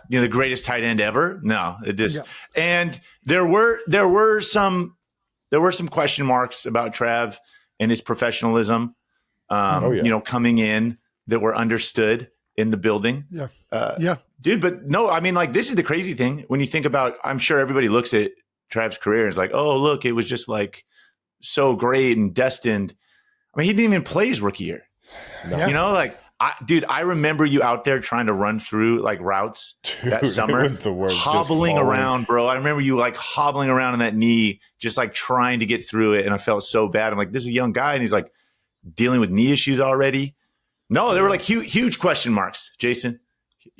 the greatest tight end ever. No, it just, and there were some question marks about Trav and his professionalism, coming in that were understood in the building. Yeah. Dude, but no, this is the crazy thing. When you think about, I'm sure everybody looks at Trav's career and is like, oh, look, it was just so great and destined. He didn't even play his rookie year. No. I remember you out there trying to run through routes that summer. It was the worst. Hobbling around, bro. I remember you hobbling around on that knee, just trying to get through it. And I felt so bad. I'm like, this is a young guy. And he's dealing with knee issues already. No, there were huge question marks, Jason.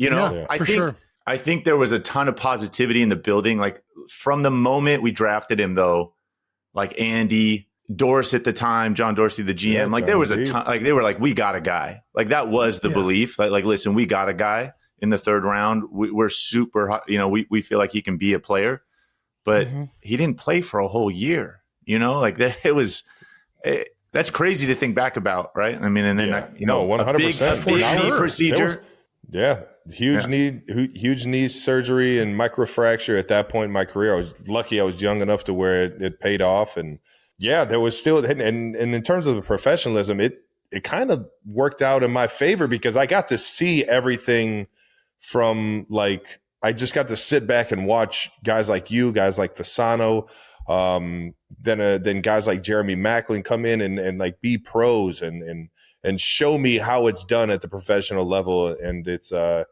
I think there was a ton of positivity in the building. From the moment we drafted him, though, Andy, Dorsey at the time, John Dorsey, the GM, there was a ton. They were we got a guy. That was the belief. Listen, we got a guy, in the third round. We're super hot. We feel like he can be a player, but he didn't play for a whole year, like that. That's crazy to think back about. Right. I mean, and then, 100%. a big knee procedure. Huge knee surgery and microfracture at that point in my career. I was lucky I was young enough to where it paid off. And there was still, and in terms of the professionalism, it kind of worked out in my favor because I got to see everything from I just got to sit back and watch guys like you, guys like Fasano, then guys like Jeremy Macklin come in and be pros and show me how it's done at the professional level. And it's, I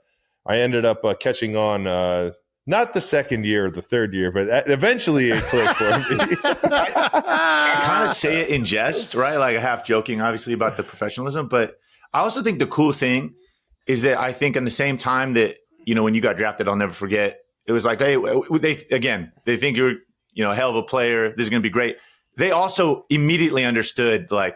ended up catching on, not the second year or the third year, but eventually it clicked for me. I kind of say it in jest, right? Like half joking, obviously, about the professionalism. But I also think the cool thing is that I think in the same time that, when you got drafted, I'll never forget, it was like, hey, they think you're, a hell of a player. This is going to be great. They also immediately understood who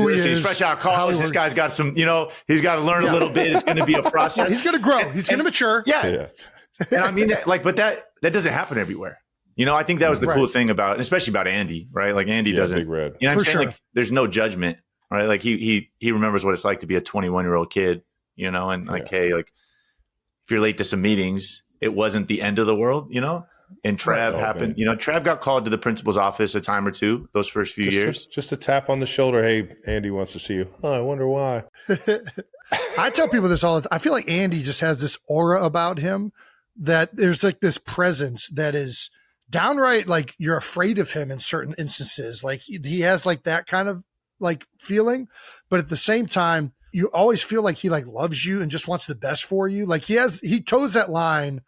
he is, he's fresh out of college. This guy's got some, he's got to learn a little bit. It's going to be a process. He's going to grow. He's going to mature. Yeah. And I mean that, but that doesn't happen everywhere. I think that was the cool thing about, especially about Andy, right? Like Andy doesn't, Big Red. I'm saying? There's no judgment, right? Like he remembers what it's like to be a 21-year-old kid, and hey, if you're late to some meetings, it wasn't the end of the world, And Trav happened, Trav got called to the principal's office a time or two those first few years. Just a tap on the shoulder. Hey, Andy wants to see you. Oh, I wonder why. I tell people this all the time. I feel like Andy just has this aura about him that there's this presence that is downright you're afraid of him in certain instances. He has that kind of feeling, but at the same time, you always feel like he loves you and just wants the best for you. He toes that line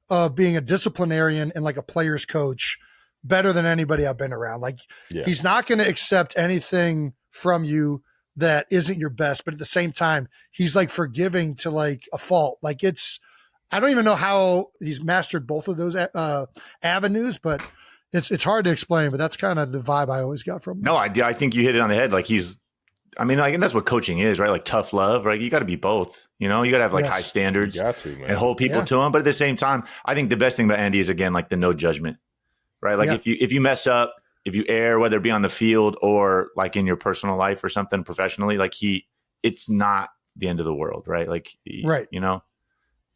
of being a disciplinarian and a player's coach better than anybody I've been around. He's not going to accept anything from you that isn't your best, but at the same time, he's forgiving to a fault. I don't even know how he's mastered both of those avenues, but it's hard to explain, but that's kind of the vibe I always got from him. No, I think you hit it on the head. And that's what coaching is, right? Tough love, right? You got to be both. You got to have high standards and hold people to them. But at the same time, I think the best thing about Andy is, again, the no judgment, right? If you mess up, if you err, whether it be on the field or in your personal life or something professionally, it's not the end of the world, right?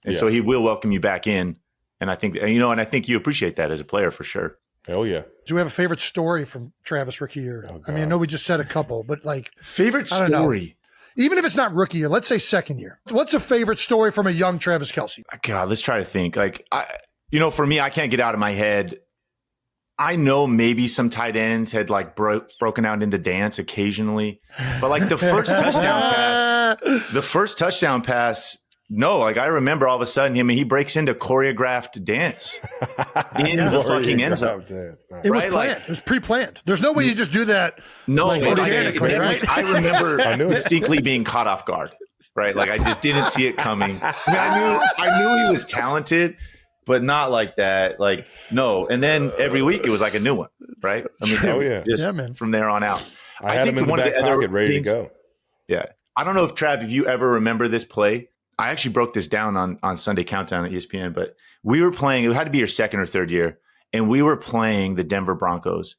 And so he will welcome you back in. And I think, and I think you appreciate that as a player for sure. Hell yeah. Do we have a favorite story from Travis rookie year? I know we just said a couple, but favorite story. Even if it's not rookie year, let's say second year. What's a favorite story from a young Travis Kelce? God, let's try to think. For me, I can't get out of my head. I know maybe some tight ends had broken out into dance occasionally, but the first touchdown pass, no, I remember all of a sudden he breaks into choreographed dance in the fucking end zone. It was planned. It was pre-planned. There's no way you just do that. No, organically, right? I remember distinctly being caught off guard, right? I just didn't see it coming. I knew he was talented, but not like that. No. And then every week it was a new one, right? From there on out. I had him in the back pocket ready to go. Yeah. I don't know if you ever remember this play. I actually broke this down on Sunday Countdown at ESPN, but we were playing, it had to be your second or third year, and we were playing the Denver Broncos.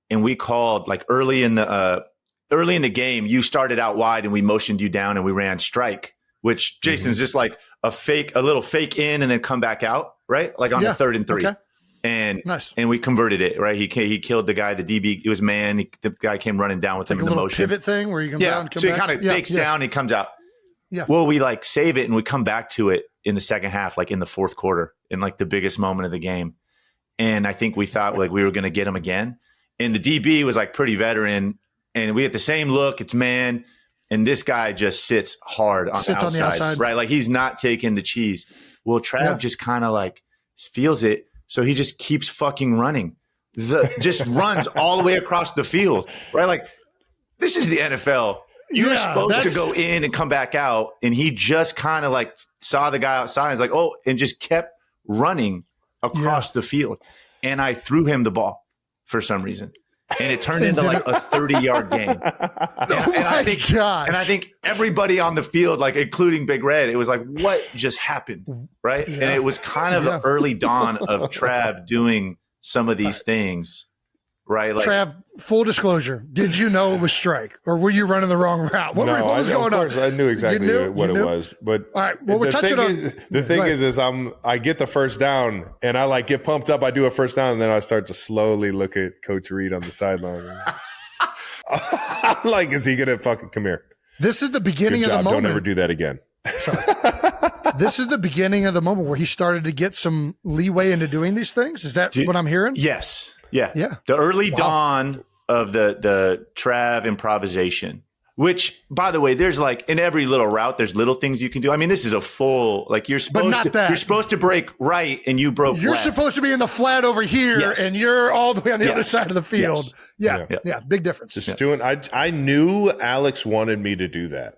And we called early in the game, you started out wide and we motioned you down and we ran strike, which Jason's just a little fake in and then come back out, right? On the 3rd and 3. Okay. And nice. And we converted it, right? He killed the guy, the DB, it was man. The guy came running down with him in the motion. Pivot thing where you come down, come so back. He kind of fakes down and he comes out. Yeah. Well, we save it and we come back to it in the second half, in the fourth quarter, in the biggest moment of the game. And I think we thought we were going to get him again. And the DB was pretty veteran, and we had the same look. It's man, and this guy just sits hard on the outside, right? He's not taking the cheese. Well, Trav just kind of feels it, so he just keeps fucking running. Just runs all the way across the field, right? This is the NFL. You're supposed to go in and come back out. And he just kind of saw the guy outside. He's and just kept running across the field. And I threw him the ball for some reason. and it turned into like a 30-yard game. And I think everybody on the field, like including Big Red, it was like, what just happened, right? Yeah. And it was kind of the early dawn of Trav doing some of these things, right? Like, Trav, full disclosure, did you know it was strike, or were you running the wrong route? What was going on? Of course, I knew exactly what it was. But all right, well, we're touching on the thing is I get the first down and I like get pumped up. I do a first down and then I start to slowly look at Coach Reed on the sideline. I'm like, is he gonna fucking come here? This is the beginning of the moment. Don't ever do that again. This is the beginning of the moment where he started to get some leeway into doing these things. Is that what I'm hearing? Yes. Yeah. Yeah. The early dawn of the Trav improvisation, which, by the way, there's like in every little route, there's little things you can do. I mean, this is a full, like you're supposed to break right and you broke You're left. Supposed to be in the flat over here and you're all the way on the other side of the field. Yes. Yeah. Big difference. Just doing, I knew Alex wanted me to do that.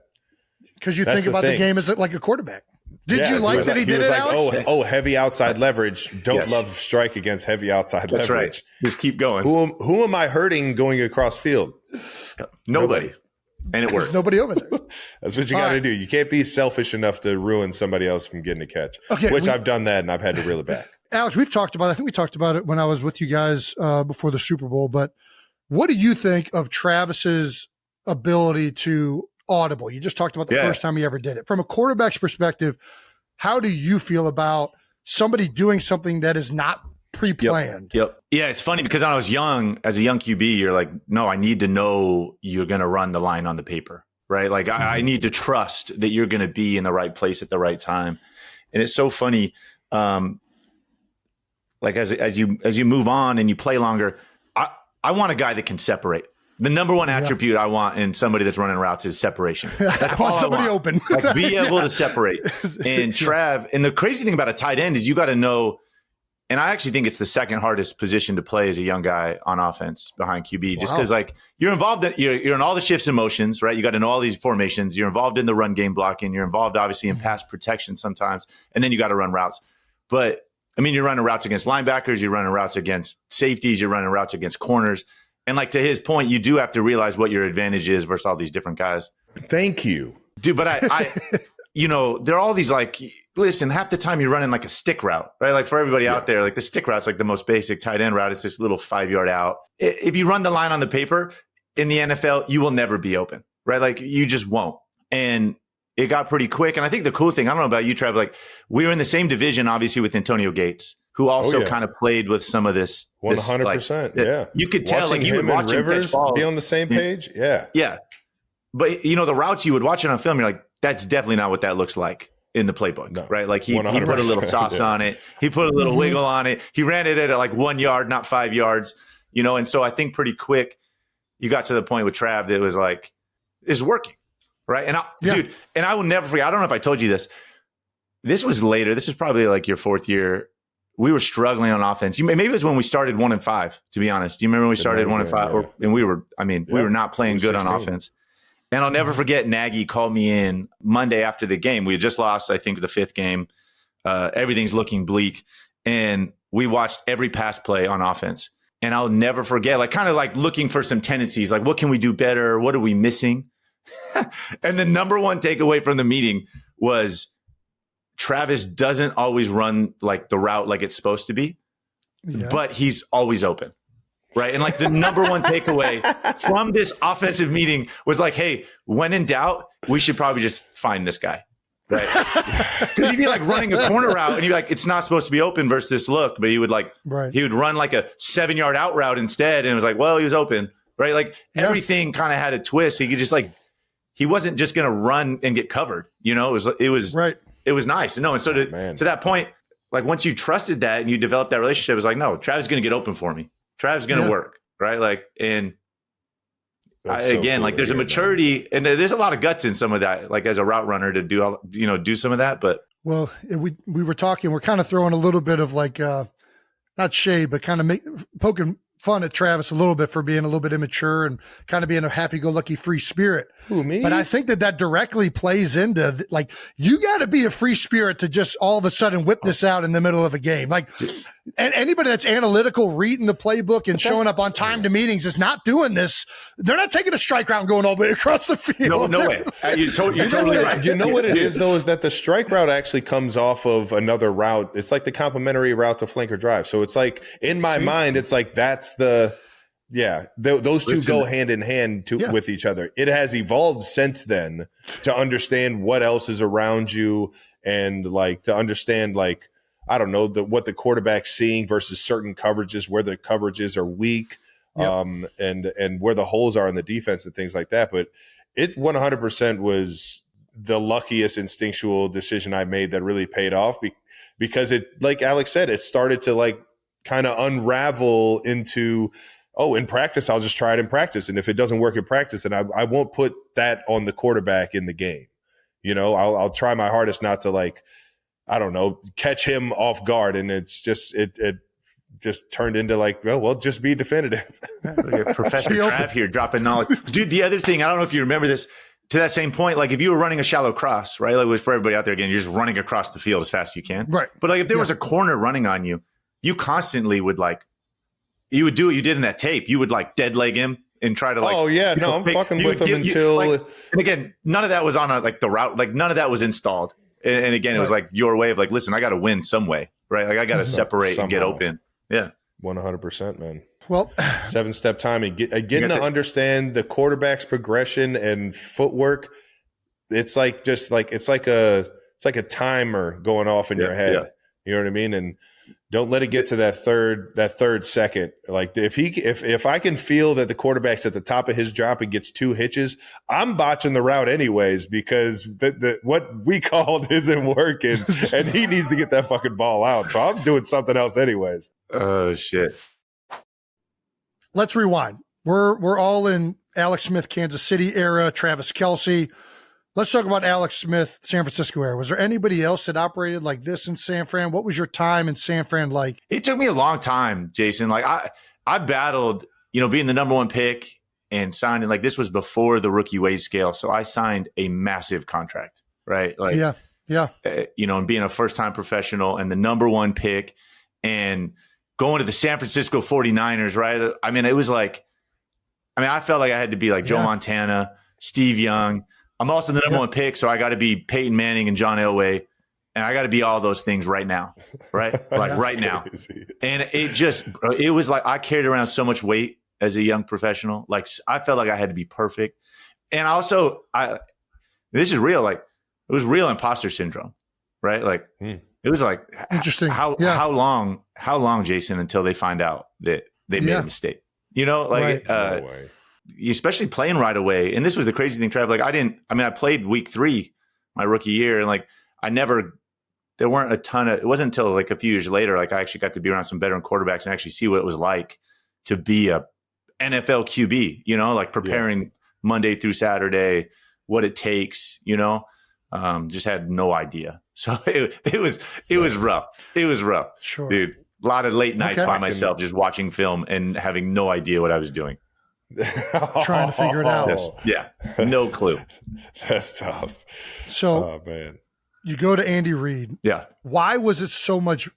Because you think about the game as like a quarterback. Did you like that he did it, like, Alex? Oh, heavy outside leverage. Don't love strike against heavy outside leverage. That's right. Just keep going. Who am I hurting going across field? Nobody. And it works. There's nobody over there. That's what you got to do. You can't be selfish enough to ruin somebody else from getting a catch, which I've done that and I've had to reel it back. Alex, I think we talked about it when I was with you guys before the Super Bowl, but what do you think of Travis's ability to audible? You just talked about the first time he ever did it. From a quarterback's perspective, how do you feel about somebody doing something that is not pre-planned? Yep. Yeah, it's funny because when I was young, as a young QB, you're like, no, I need to know you're going to run the line on the paper, right? Like I need to trust that you're going to be in the right place at the right time. And it's so funny. Like as you move on and you play longer, I want a guy that can separate. The number one attribute I want in somebody that's running routes is separation. That's I want somebody open. Like be able to separate. And Trav, and the crazy thing about a tight end is you got to know, and I actually think it's the second hardest position to play as a young guy on offense behind QB, just because like you're involved in you're in all the shifts and motions, right? You got to know all these formations. You're involved in the run game blocking. You're involved obviously in pass protection sometimes, and then you got to run routes. But I mean, you're running routes against linebackers. You're running routes against safeties. You're running routes against corners. And like to his point, you do have to realize what your advantage is versus all these different guys. Thank you. Dude, but I there are all these like, listen, half the time you're running like a stick route, right? Like for everybody out there, like the stick route's like the most basic tight end route. It's this little 5-yard out. If you run the line on the paper in the NFL, you will never be open, right? Like you just won't. And it got pretty quick. And I think the cool thing, I don't know about you, Trev, like we were in the same division, obviously, with Antonio Gates, who also kind of played with some of this. 100%. Like, you could tell, watching like you would watch him Rivers catch balls. Be on the same page. Yeah. Yeah. But the routes you would watch it on film, you're like, that's definitely not what that looks like in the playbook, right? Like he put a little sauce on it. He put a little wiggle on it. He ran it at like 1 yard, not 5 yards, and so I think pretty quick you got to the point with Trav that it was like, it's working. Right. And dude, and I will never forget. I don't know if I told you this. This was later. This is probably like your fourth year. We were struggling on offense. Maybe it was when we started 1-5, to be honest. Do you remember when we started 1-5? And we were not playing good on offense. And I'll never forget Nagy called me in Monday after the game. We had just lost, I think, the 5th game. Everything's looking bleak. And we watched every pass play on offense. And I'll never forget, like kind of like looking for some tendencies, like what can we do better? What are we missing? And the number one takeaway from the meeting was Travis doesn't always run like the route like it's supposed to be, but he's always open. Right. And like the number one takeaway from this offensive meeting was like, hey, when in doubt, we should probably just find this guy. Right. Because he'd be like running a corner route and you're like, it's not supposed to be open versus this look. But he would he would run like a 7-yard out route instead. And it was like, well, he was open. Right. Like everything kind of had a twist. He could just he wasn't just going to run and get covered. It was nice. No. And so to that point, like once you trusted that and you developed that relationship, it was like, no, Travis is going to get open for me. Travis is going to work. Right. Like, and there's a maturity and there's a lot of guts in some of that, like as a route runner to do some of that. But we were talking, we're kind of throwing a little bit of like, not shade, but kind of poking fun at Travis a little bit for being a little bit immature and kind of being a happy-go-lucky free spirit. Who, me? But I think that directly plays into like, you got to be a free spirit to just all of a sudden whip this out in the middle of a game. Like And anybody that's analytical, reading the playbook and showing up on time to meetings is not doing this. They're not taking a strike route and going all the way across the field. No way. You're totally right. You know what it is, though, is that the strike route actually comes off of another route. It's like the complementary route to flanker drive. So it's like, in my mind, it's like that's the – those two go hand in hand with each other. It has evolved since then to understand what else is around you and, like, to understand, like, I don't know, what the quarterback's seeing versus certain coverages, where the coverages are weak, and where the holes are in the defense and things like that. But it 100% was the luckiest instinctual decision I made that really paid off because it, like Alex said, it started to like kind of unravel into, in practice, I'll just try it in practice. And if it doesn't work in practice, then I won't put that on the quarterback in the game. You know, I'll try my hardest not to, like, I don't know, catch him off guard. And it's just, it just turned into like, well, just be definitive. Professor Trav here dropping knowledge. Dude, the other thing, I don't know if you remember this, to that same point, like if you were running a shallow cross, right? Like for everybody out there, again, you're just running across the field as fast as you can. Right. But like if there was a corner running on you, you constantly would like, you would do what you did in that tape. You would like dead leg him and try to like. Oh yeah, no, I'm fucking with him until. Like, and again, none of that was on the route. Like none of that was installed. And again, it was like your way of like, listen, I got to win some way, right? Like I got to separate and get open. Yeah. 100%, man. Well, 7-step timing, getting to understand the quarterback's progression and footwork. It's like it's like a timer going off in your head. Yeah. You know what I mean? And don't let it get to that third second. Like if I can feel that the quarterback's at the top of his drop and gets 2 hitches, I'm botching the route anyways because what we called isn't working, and he needs to get that fucking ball out. So I'm doing something else anyways. Oh shit. Let's rewind. We're all in Alex Smith, Kansas City era, Travis Kelce. Let's talk about Alex Smith, San Francisco era. Was there anybody else that operated like this in San Fran? What was your time in San Fran like? It took me a long time, Jason. Like I battled, being the number 1 pick and signing, like this was before the rookie wage scale. So I signed a massive contract, right? Like, yeah. And being a first-time professional and the number 1 pick and going to the San Francisco 49ers, right? I mean, it was like, I felt like I had to be like Joe Montana, Steve Young. I'm also the number 1 pick, so I got to be Peyton Manning and John Elway, and I got to be all those things right now, right? Like right now. And it was like I carried around so much weight as a young professional. Like I felt like I had to be perfect. And also, this is real, like it was real imposter syndrome, right? Like it was like, interesting. How long, Jason, until they find out that they made a mistake? Like, no way. Especially playing right away. And this was the crazy thing, Trav. Like I played week 3 my rookie year, and like there weren't a ton of, it wasn't until like a few years later, like I actually got to be around some veteran quarterbacks and actually see what it was like to be a NFL QB, like preparing Monday through Saturday, what it takes, just had no idea. So it was rough. It was rough. Sure. Dude, a lot of late nights by myself, just watching film and having no idea what I was doing. Trying to figure it out. No clue. That's tough. So, man, you go to Andy Reid. Yeah. Why was it so much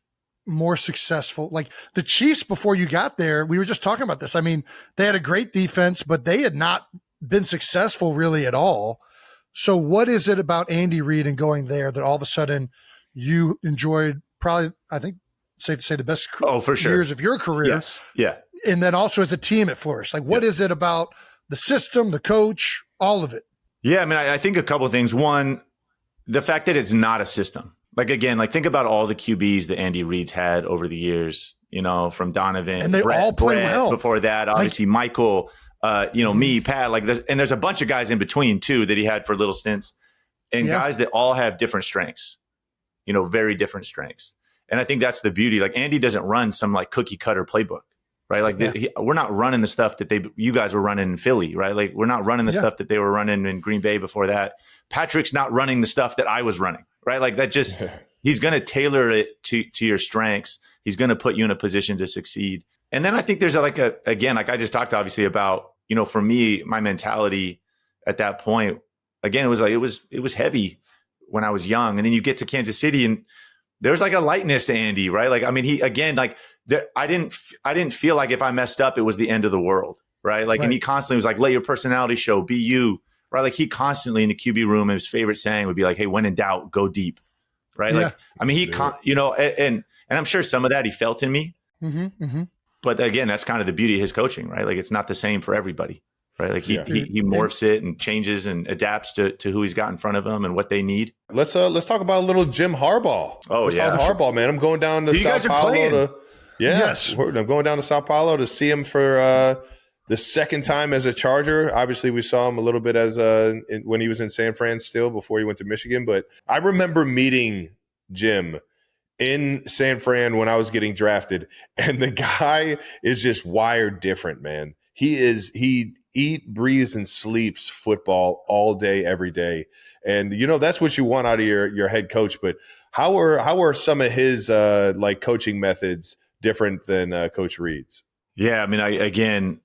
more successful? Like the Chiefs, before you got there, we were just talking about this. They had a great defense, but they had not been successful really at all. So, what is it about Andy Reid and going there that all of a sudden you enjoyed? Probably, I think, safe to say, the best for sure. years of your career. Yes. Yeah. And then also as a team it flourished. Like, what is it about the system, the coach, all of it? Yeah, I think a couple of things. One, the fact that it's not a system. Like, again, like think about all the QBs that Andy Reid's had over the years, from Donovan. And they all play well. Before that, obviously, Michael, me, Pat. Like, there's a bunch of guys in between, too, that he had for little stints. And guys that all have different strengths, very different strengths. And I think that's the beauty. Like, Andy doesn't run some, like, cookie-cutter playbook. Right. Like we're not running the stuff that you guys were running in Philly. Right. Like we're not running the stuff that they were running in Green Bay before that. Patrick's not running the stuff that I was running. Right. Like that just he's going to tailor it to your strengths. He's going to put you in a position to succeed. And then I think there's like I just talked obviously about, for me, my mentality at that point, again, it was like it was heavy when I was young. And then you get to Kansas City and there's like a lightness to Andy, right? Like, I mean, he, again, like I didn't feel like if I messed up, it was the end of the world, right? Like, and he constantly was like, let your personality show, be you, right? Like he constantly in the QB room, his favorite saying would be like, hey, when in doubt, go deep, right? Yeah. Like, I mean, you know, and I'm sure some of that he felt in me, but again, that's kind of the beauty of his coaching, right? Like it's not the same for everybody. Right, like he morphs it and changes and adapts to who he's got in front of him and what they need. Let's talk about a little Jim Harbaugh. Let's talk Harbaugh, man. I'm going down to Sao Paulo I'm going down to Sao Paulo to see him for the second time as a Charger. Obviously, we saw him a little bit as when he was in San Fran still before he went to Michigan. But I remember meeting Jim in San Fran when I was getting drafted, and the guy is just wired different, man. He eat, breathes, and sleeps football all day, every day. And, you know, that's what you want out of your head coach. But how are some of his like coaching methods different than Coach Reed's? Yeah, I mean,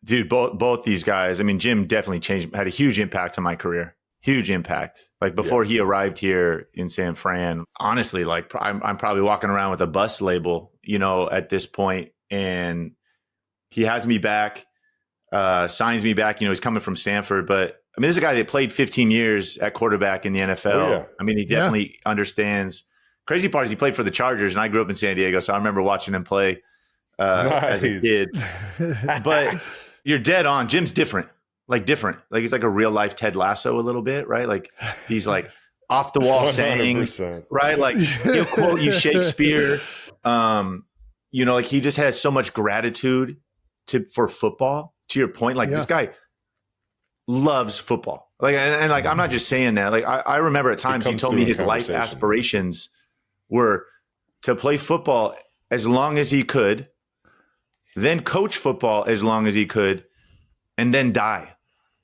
dude, both these guys, I mean, Jim definitely had a huge impact on my career. Huge impact. Like before he arrived here in San Fran, honestly, like I'm probably walking around with a bus label, you know, at this point. And he has me back. Signs me back. You know, he's coming from Stanford, but I mean, this is a guy that played 15 years at quarterback in the NFL. Oh, yeah. I mean, he definitely understands. Crazy part is he played for the Chargers, and I grew up in San Diego, so I remember watching him play as a kid. But you're dead on. Jim's different. Like he's like a real life Ted Lasso a little bit, right? Like he's like off the wall 100%. Saying, right? Like he'll quote you Shakespeare. You know, like he just has so much gratitude for football. To your point, like this guy loves football. Like, and like, I'm not just saying that. Like, I remember at times he told me his life aspirations were to play football as long as he could, then coach football as long as he could, and then die.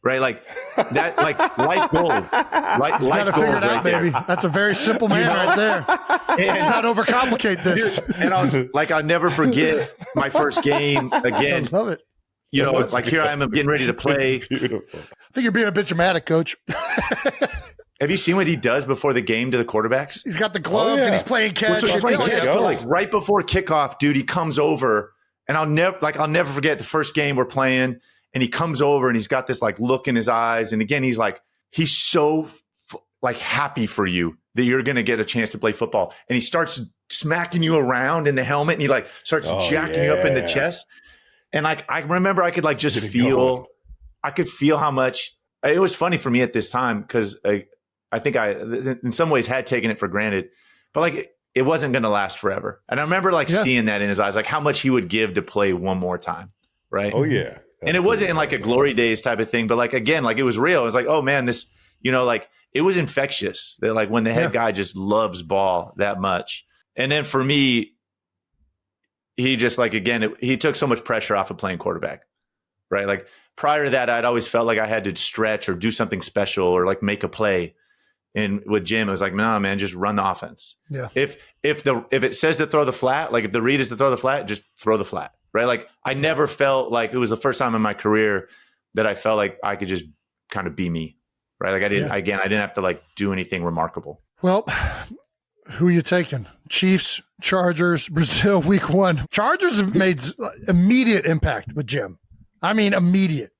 Right? Like that, like life goals. Life goals figure it out, baby. That's a very simple man right there. Let's not overcomplicate this. And I'll never forget my first game again. I love it. You know, like here I am getting ready to play. Beautiful. I think you're being a bit dramatic, Coach. Have you seen what he does before the game to the quarterbacks? He's got the gloves and he's playing catch. But like right before kickoff, dude, he comes over, and I'll never forget the first game we're playing, and he comes over and he's got this like look in his eyes, and again he's so like happy for you that you're going to get a chance to play football, and he starts smacking you around in the helmet, and he like starts jacking you up in the chest. And like I remember I could like just feel how much it was funny for me at this time, because I think I in some ways had taken it for granted, but like it wasn't going to last forever. And I remember like seeing that in his eyes, like how much he would give to play one more time. Right. Oh yeah. And it wasn't in like a glory days type of thing, but like, again, like it was real. It was like, oh man, this, you know, like it was infectious that like when the head guy just loves ball that much. And then for me, he just like, again, he took so much pressure off of playing quarterback, right? Like prior to that, I'd always felt like I had to stretch or do something special or like make a play. And with Jim, it was like, nah, man, just run the offense. Yeah. If it says to throw the flat, like if the read is to throw the flat, just throw the flat, right? Like I never felt like it was the first time in my career that I felt like I could just kind of be me, right? Like I didn't have to like do anything remarkable. Well, who are you taking? Chiefs, Chargers, Brazil, week 1. Chargers have made immediate impact with Jim. I mean, immediate.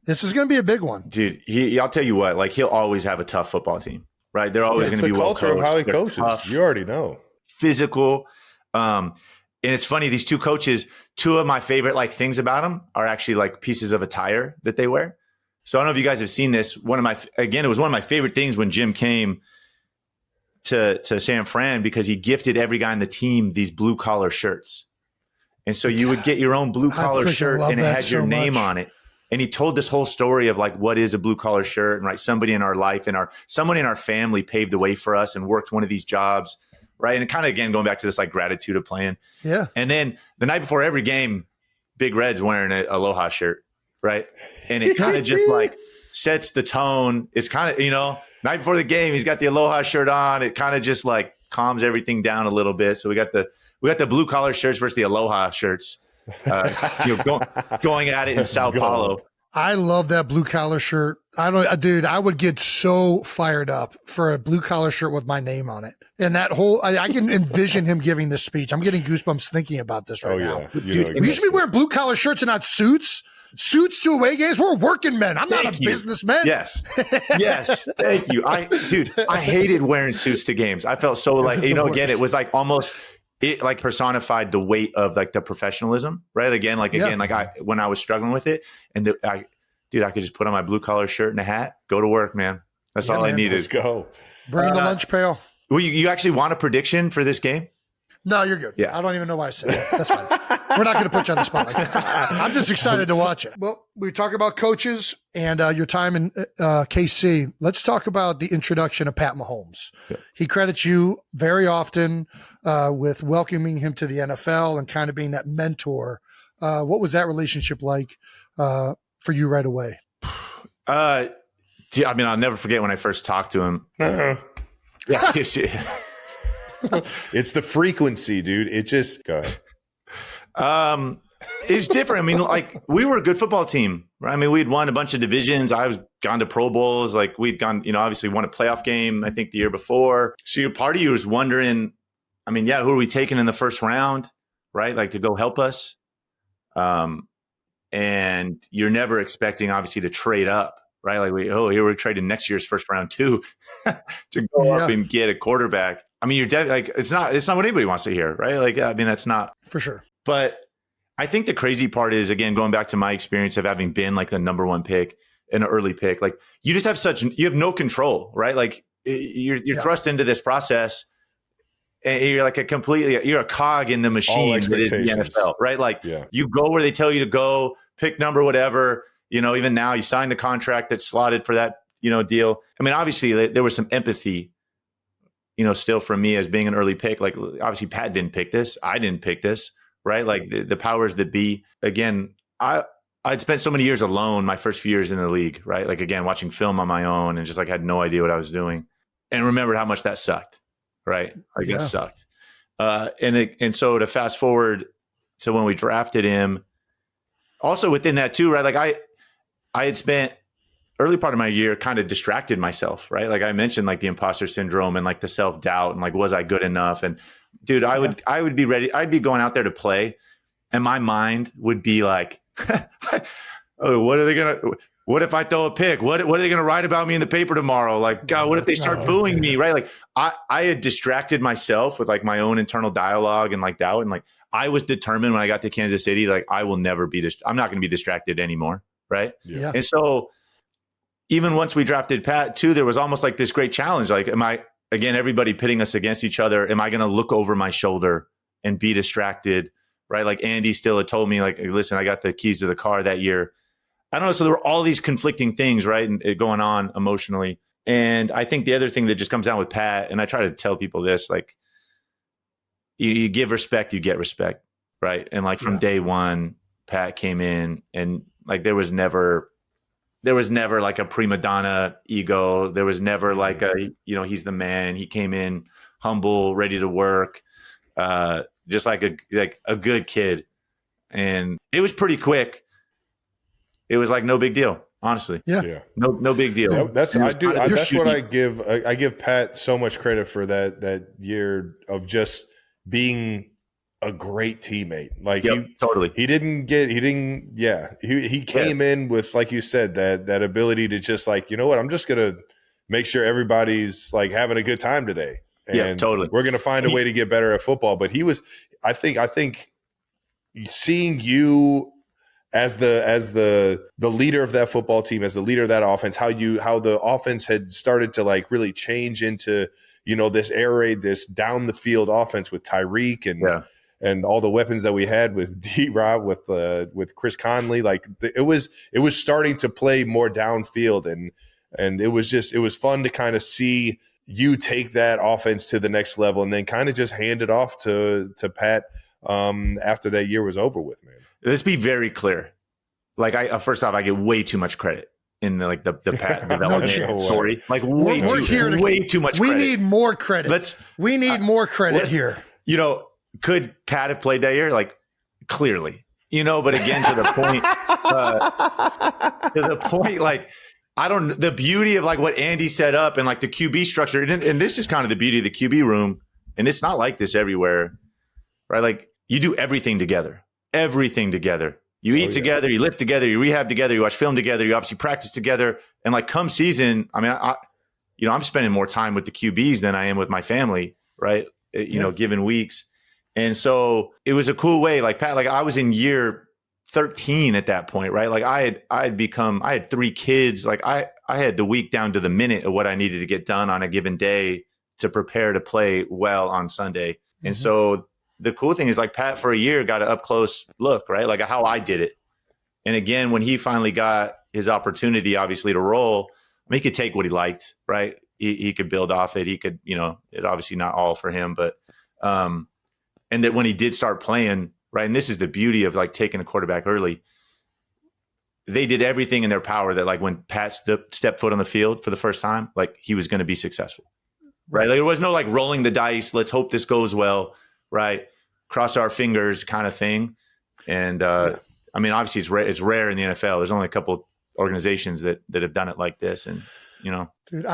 This is going to be a big one. Dude, I'll tell you what, like he'll always have a tough football team, right? They're always going to be well coached. It's the culture of how he coaches. Tough, you already know. Physical. And it's funny, these two coaches, two of my favorite like things about them are actually like pieces of attire that they wear. So I don't know if you guys have seen this. It was one of my favorite things when Jim came to San Fran, because he gifted every guy on the team these blue collar shirts. And so you would get your own blue collar shirt and it had your name on it. And he told this whole story of like, what is a blue collar shirt? And right, somebody in our life and someone in our family paved the way for us and worked one of these jobs. Right. And kind of, again, going back to this like gratitude of playing. Yeah. And then the night before every game, Big Red's wearing an Aloha shirt. Right. And it kind of just like sets the tone. It's kind of, you know, night before the game, he's got the Aloha shirt on. It kind of just like calms everything down a little bit. So we got the blue collar shirts versus the Aloha shirts, going at it in Sao Paulo. I love that blue collar shirt. I would get so fired up for a blue collar shirt with my name on it. And that whole, I can envision him giving this speech. I'm getting goosebumps thinking about this right now. Dude, we used to be wearing blue collar shirts and not suits. Suits to away games. We're working men. I'm not a businessman. Yes. Yes. Thank you. I hated wearing suits to games. I felt so like, again, it was like almost, it like personified the weight of like the professionalism, right? Again, when I was struggling with it, and I could just put on my blue collar shirt and a hat, go to work, man. That's all I needed. Let's go. Bring the lunch pail. Well, you actually want a prediction for this game? No, you're good. Yeah. I don't even know why I said that. That's fine. We're not going to put you on the spot like that. I'm just excited to watch it. Well, we talk about coaches and your time in KC. Let's talk about the introduction of Pat Mahomes. Yeah. He credits you very often with welcoming him to the NFL and kind of being that mentor. What was that relationship like for you right away? I'll never forget when I first talked to him. Yeah. It's the frequency, dude. It just go ahead. It's different. I mean, like we were a good football team, right? I mean, we'd won a bunch of divisions. I was gone to Pro Bowls. Like we'd gone, obviously won a playoff game, I think the year before. So part of you was wondering, who are we taking in the first round, right? Like to go help us. And you're never expecting obviously to trade up, right? Like here we're trading next year's first round too to go up and get a quarterback. I mean, it's not what anybody wants to hear, right? Like, that's not for sure. But I think the crazy part is, again, going back to my experience of having been like the number one pick, an early pick, like you just have you have no control, right? Like you're thrust into this process and you're like you're a cog in the machine that is the NFL, right? Like you go where they tell you to go, pick number, whatever, even now you sign the contract that's slotted for that, deal. I mean, obviously there was some empathy, still from me as being an early pick. Like obviously Pat didn't pick this. I didn't pick this, right? Like the powers that be. Again, I'd spent so many years alone my first few years in the league, right? Like again, watching film on my own and just like had no idea what I was doing and remembered how much that sucked, right? Like it sucked. And so to fast forward to when we drafted him, also within that too, right? Like I had spent early part of my year kind of distracted myself, right? Like I mentioned like the imposter syndrome and like the self-doubt and like, was I good enough? And dude, I would be ready. I'd be going out there to play and my mind would be like, oh, what if I throw a pick? What are they going to write about me in the paper tomorrow? Like, God, what if they start booing me? Right. Like I had distracted myself with like my own internal dialogue and like doubt. And like, I was determined when I got to Kansas City, like I will never be, I'm not going to be distracted anymore. Right. Yeah. And so even once we drafted Pat too, there was almost like this great challenge. Like, everybody pitting us against each other. Am I going to look over my shoulder and be distracted? Right. Like Andy still had told me like, listen, I got the keys to the car that year. I don't know. So there were all these conflicting things, right? And it going on emotionally. And I think the other thing that just comes down with Pat, and I try to tell people this, like you give respect, you get respect. Right. And like from day one, Pat came in and like, there was never like a prima donna ego. There was never like he's the man. He came in humble, ready to work, just like a good kid. And it was pretty quick. It was like no big deal, honestly. Yeah. No big deal. I give Pat so much credit for that year of just being a great teammate. Like he came in with, like you said, that ability to just like, you know what, I'm just going to make sure everybody's like having a good time today. And we're going to find a way to get better at football. But I think seeing you as the leader of that football team, as the leader of that offense, how the offense had started to like really change into, this air raid, this down the field offense with Tyreek and all the weapons that we had with D-Rob, with Chris Conley, like it was starting to play more downfield, and it was fun to kind of see you take that offense to the next level, and then kind of just hand it off to Pat after that year was over with, man. Let's be very clear. Like first off, I get way too much credit in the Pat development story. Like way too much credit. We need more credit. We need more credit here. Could Pat have played that year? Like clearly, but again, to the point, like, I don't, the beauty of like what Andy set up and like the QB structure. And this is kind of the beauty of the QB room. And it's not like this everywhere, right? Like you do everything together. You eat together, you lift together, you rehab together, you watch film together, you obviously practice together. And like come season, I mean, I'm spending more time with the QBs than I am with my family, right? Given weeks. And so it was a cool way. Like Pat, like I was in year 13 at that point, right? Like I had 3 kids. Like I had the week down to the minute of what I needed to get done on a given day to prepare to play well on Sunday. And so the cool thing is like Pat for a year got an up close look, right? Like how I did it. And again, when he finally got his opportunity, obviously to roll, I mean, he could take what he liked, right? He could build off it. He could, it obviously not all for him, but, and that when he did start playing, right. And this is the beauty of like taking a quarterback early. They did everything in their power that like when Pat stepped foot on the field for the first time, like he was going to be successful, right? Like there was no like rolling the dice. Let's hope this goes well, right? Cross our fingers kind of thing. And I mean, obviously it's rare in the NFL. There's only a couple organizations that have done it like this. And, dude,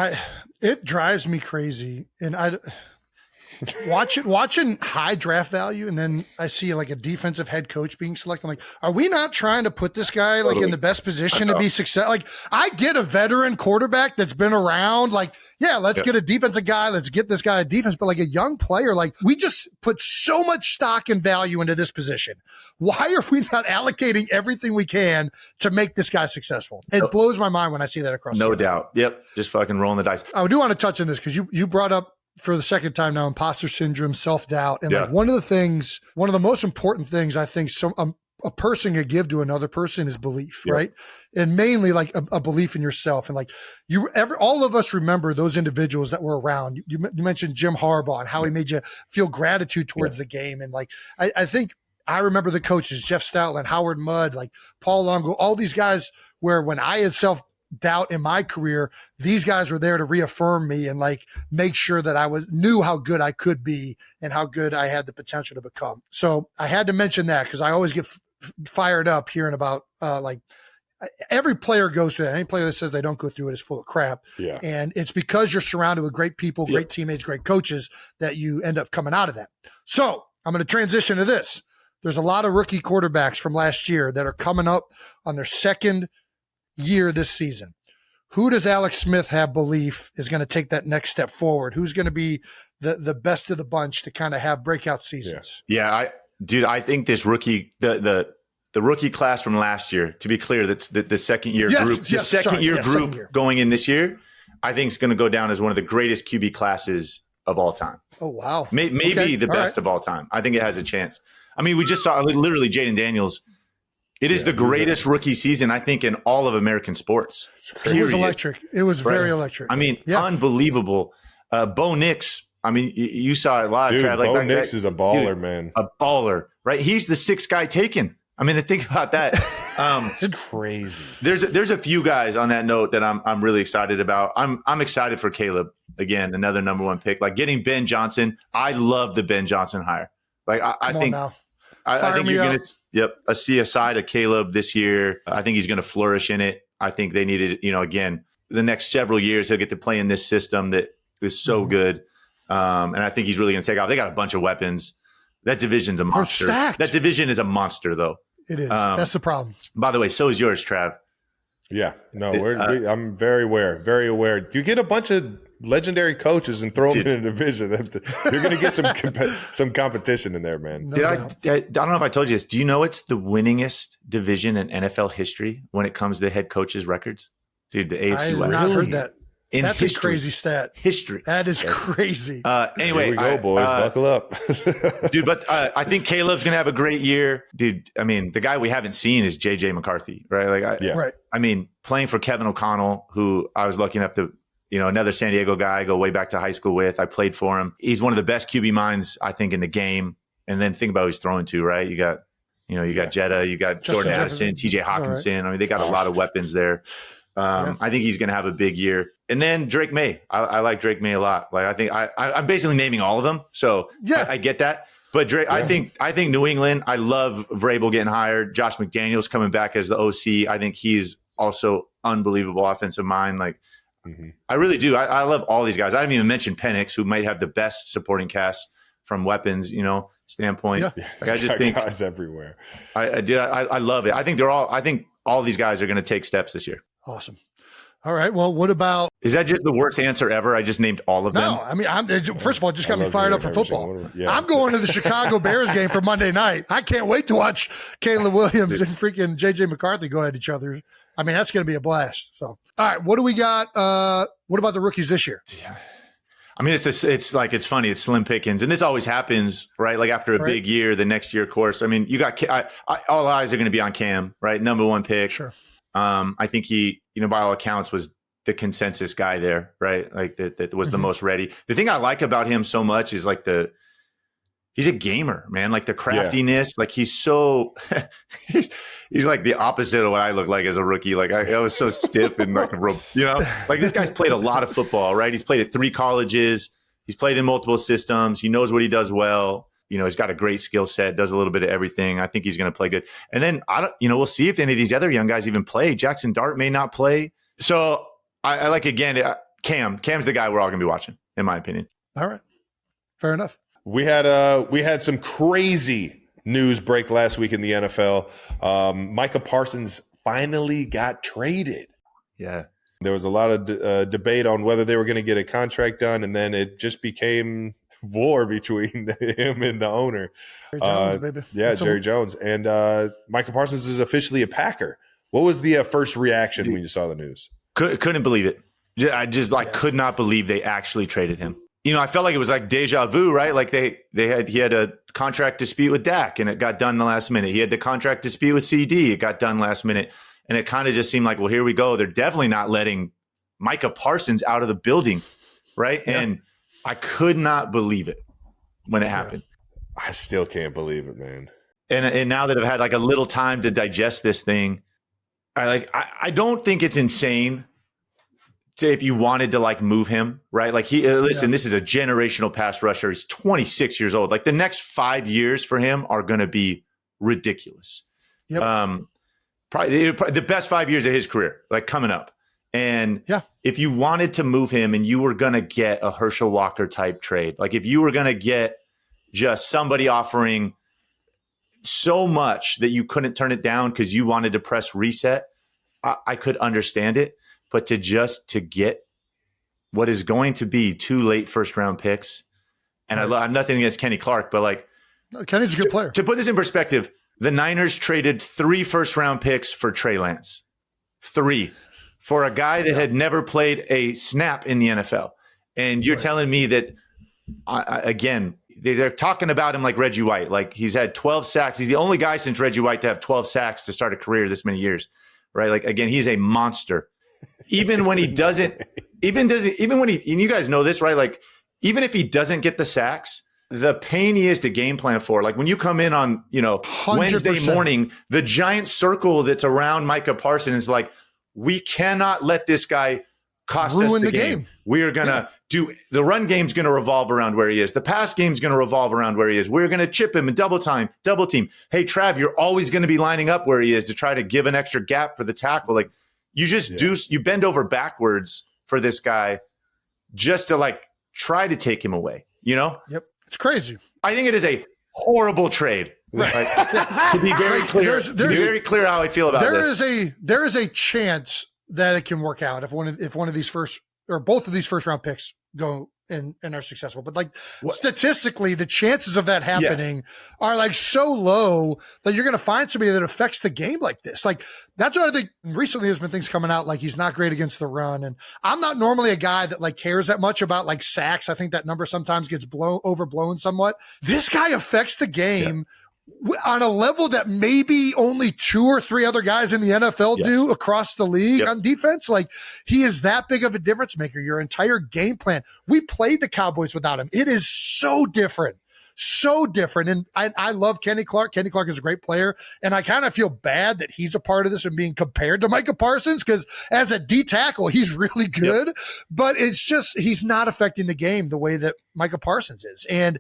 it drives me crazy. And watching high draft value, and then I see like a defensive head coach being selected. I'm like, are we not trying to put this guy like in the best position to be successful? Like, I get a veteran quarterback that's been around. Like, let's get a defensive guy. Let's get this guy a defense. But like a young player, like we just put so much stock and value into this position. Why are we not allocating everything we can to make this guy successful? It blows my mind when I see that across. No doubt. Yep. Just fucking rolling the dice. I do want to touch on this because you brought up for the second time now, imposter syndrome, self-doubt. And like one of the most important things I think a person could give to another person is belief, right? And mainly like a belief in yourself. And like all of us remember those individuals that were around. You mentioned Jim Harbaugh and how he made you feel gratitude towards the game. And like, I think I remember the coaches, Jeff Stoutland, Howard Mudd, like Paul Longo, all these guys where when I had self-doubt in my career, these guys were there to reaffirm me and like make sure that I knew how good I could be and how good I had the potential to become. So I had to mention that because I always get fired up hearing about like every player goes through that. Any player that says they don't go through it is full of crap. Yeah. And it's because you're surrounded with great people, great teammates, great coaches that you end up coming out of that. So I'm going to transition to this. There's a lot of rookie quarterbacks from last year that are coming up on their second year this season. Who does Alex Smith have belief is going to take that next step forward? Who's going to be the best of the bunch to kind of have breakout seasons? I think this rookie, the rookie class from last year, to be clear, that's the second year group going in this year, I think is going to go down as one of the greatest QB classes of all time. Oh, wow. Maybe the best of all time. I think it has a chance. I mean, we just saw literally Jaden Daniels. It is the greatest rookie season, I think, in all of American sports. It was electric. It was very electric. I mean, unbelievable. Bo Nix, I mean, you saw it live. Dude, Chad, Bo Nix is a baller, man. A baller, right? He's the 6th guy taken. I mean, think about that. It's crazy. There's a few guys on that note that I'm really excited about. I'm excited for Caleb. Again, another number 1 pick. Like getting Ben Johnson. I love the Ben Johnson hire. Like I think you're going to. Yep. I see a side of Caleb this year. I think he's going to flourish in it. I think they needed, again, the next several years, he'll get to play in this system that is so good. And I think he's really going to take off. They got a bunch of weapons. That division's a monster. That division is a monster, though. It is. That's the problem. By the way, so is yours, Trav. Yeah. No, I'm very aware. Very aware. You get a bunch of legendary coaches and throw them in a division. You're going to get some competition in there, man. I don't know if I told you this. Do you know it's the winningest division in NFL history when it comes to head coaches' records? Dude, the AFC West. I heard that. That's history. A crazy stat. History. That is crazy. Anyway, here we go, boys. Buckle up. Dude, but I think Caleb's going to have a great year. Dude, I mean, the guy we haven't seen is J.J. McCarthy, right? Right. I mean, playing for Kevin O'Connell, who I was lucky enough to, another San Diego guy I go way back to high school with. I played for him. He's one of the best QB minds, I think, in the game. And then think about who he's throwing to, right? You got Jetta, you got Jordan Addison, TJ Hawkinson. Right. I mean, they got a lot of weapons there. I think he's going to have a big year. And then Drake May. I like Drake May a lot. Like I think I'm basically naming all of them. So I get that. But Dre, I think New England, I love Vrabel getting hired. Josh McDaniels coming back as the OC. I think he's also unbelievable offensive mind. Like, I really do. I love all these guys. I didn't even mention Penix, who might have the best supporting cast from weapons, standpoint. Yeah, like, I just think guys everywhere. I love it. I think all these guys are going to take steps this year. Awesome. All right. Well, what about? Is that just the worst answer ever? I just named all of them. No, I mean, first of all, it just got me fired up for football. Yeah. I'm going to the Chicago Bears game for Monday night. I can't wait to watch Caleb Williams and freaking JJ McCarthy go at each other. I mean, that's going to be a blast. So, all right, what do we got? What about the rookies this year? Yeah. I mean, it's funny. It's slim pickings, and this always happens, right? Like after a big year, the next year, of course. I mean, you got all eyes are going to be on Cam, right? Number one pick. Sure. I think he, by all accounts, was the consensus guy there, right? Like that was the most ready. The thing I like about him so much is like he's a gamer, man. Like the craftiness, like he's so he's like the opposite of what I look like as a rookie. Like I was so stiff and like like this guy's played a lot of football, right? He's played at 3 colleges. He's played in multiple systems. He knows what he does well. He's got a great skill set, does a little bit of everything. I think he's going to play good. And then we'll see if any of these other young guys even play. Jackson Dart may not play. So I like, again, Cam's the guy we're all going to be watching, in my opinion. All right. Fair enough. We had some crazy news break last week in the NFL. Micah Parsons finally got traded. Yeah. There was a lot of debate on whether they were going to get a contract done, and then it just became war between him and the owner. Jerry Jones, baby. Yeah, Jerry Jones. And Micah Parsons is officially a Packer. What was the first reaction when you saw the news? Couldn't believe it. I just could not believe they actually traded him. I felt like it was like deja vu, right? Like he had a contract dispute with Dak and it got done in the last minute. He had the contract dispute with CD. It got done last minute. And it kind of just seemed like, well, here we go. They're definitely not letting Micah Parsons out of the building, right? Yeah. And I could not believe it when it happened. I still can't believe it, man. And now that I've had like a little time to digest this thing, I don't think it's insane if you wanted to like move him, right? Like this is a generational pass rusher. He's 26 years old. Like the next 5 years for him are going to be ridiculous. Yep. Probably the best 5 years of his career, like coming up. And if you wanted to move him and you were going to get a Herschel Walker type trade, like if you were going to get just somebody offering so much that you couldn't turn it down because you wanted to press reset, I could understand it. But to get what is going to be 2 late first round picks, and I'm nothing against Kenny Clark, but like Kenny's a good player. To put this in perspective, the Niners traded 3 first round picks for Trey Lance, 3 for a guy that had never played a snap in the NFL. And you're telling me that again, they're talking about him like Reggie White, like he's had 12 sacks. He's the only guy since Reggie White to have 12 sacks to start a career this many years, right? Like again, he's a monster. Even when he doesn't, even when he, and you guys know this, right? Like, even if he doesn't get the sacks, the pain he is to game plan for, like when you come in on, 100%. Wednesday morning, the giant circle that's around Micah Parsons is like, we cannot let this guy cost us the game. We are going to do, the run game's going to revolve around where he is. The pass game's going to revolve around where he is. We're going to chip him and double team. Hey, Trav, you're always going to be lining up where he is to try to give an extra gap for the tackle. Like, you just you bend over backwards for this guy just to like try to take him away, Yep. It's crazy. I think it is a horrible trade. Right. To be very clear, very clear how I feel about this. There is a chance that it can work out if one of these first or both of these first round picks go and are successful. But like statistically, the chances of that happening are like so low that you're going to find somebody that affects the game like this. Like that's what I think. Recently, there's been things coming out like he's not great against the run, and I'm not normally a guy that like cares that much about like sacks. I think that number sometimes gets overblown somewhat. This guy affects the game on a level that maybe only 2 or 3 other guys in the NFL do across the league on defense. Like he is that big of a difference maker. Your entire game plan. We played the Cowboys without him. It is so different. And I love Kenny Clark. Kenny Clark is a great player. And I kind of feel bad that he's a part of this and being compared to Micah Parsons because as a D tackle, he's really good, but it's just, he's not affecting the game the way that Micah Parsons is. And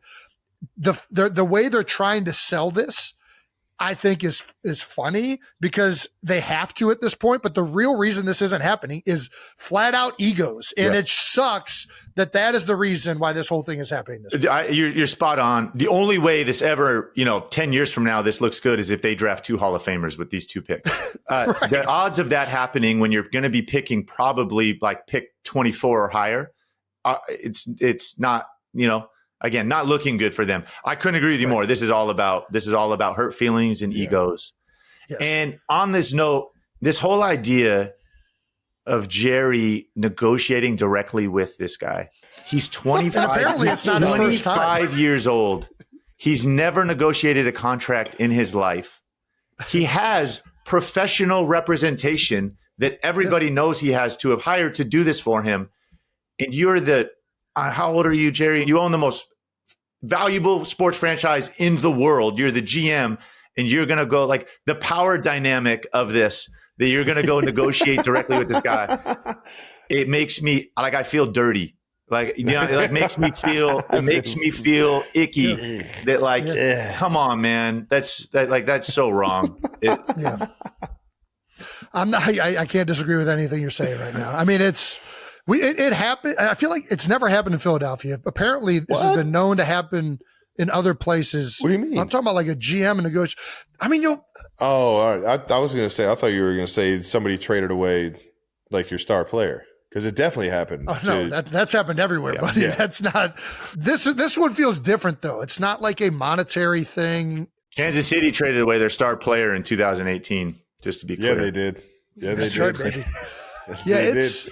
the way they're trying to sell this, I think is funny because they have to at this point. But the real reason this isn't happening is flat out egos. And it sucks that is the reason why this whole thing is happening this way. You're spot on. The only way this ever, 10 years from now, this looks good is if they draft 2 Hall of Famers with these 2 picks. Right. The odds of that happening when you're going to be picking probably like pick 24 or higher, it's not, again, not looking good for them. I couldn't agree with you more. This is all about hurt feelings and egos. Yes. And on this note, this whole idea of Jerry negotiating directly with this guy. He's 25. And apparently it's not his first time. 25 years old. He's never negotiated a contract in his life. He has professional representation that everybody knows he has to have hired to do this for him. And you're how old are you, Jerry? You own the most valuable sports franchise in the world. You're the GM, and you're going to go like the power dynamic of this, that you're going to go negotiate directly with this guy. It makes me I feel dirty. It makes me feel icky that come on, man. That's so wrong. I can't disagree with anything you're saying right now. I mean, it happened. I feel like it's never happened in Philadelphia. Apparently, this has been known to happen in other places. What do you mean? I'm talking about like a GM and negotiation. I mean, all right. I was going to say, I thought you were going to say somebody traded away like your star player, because it definitely happened. Oh no, that's happened everywhere, buddy. Yeah. That's not. This one feels different though. It's not like a monetary thing. Kansas City traded away their star player in 2018. Just to be clear, yeah, they did. Yeah, they did. Right, baby. Yes,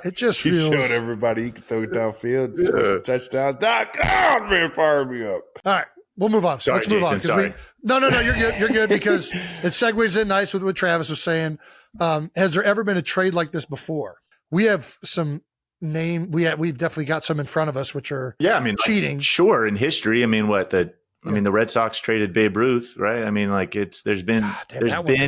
it just he feels. He showed everybody he could throw downfield, some touchdowns. God, man, fire me up. All right, we'll move on. Sorry, Let's move Jason, on. No, you're good. You're good because it segues in nice with what Travis was saying. Has there ever been a trade like this before? We have some name. We've definitely got some in front of us, which are cheating. Sure, in history. I mean, the Red Sox traded Babe Ruth, right? I mean, there's been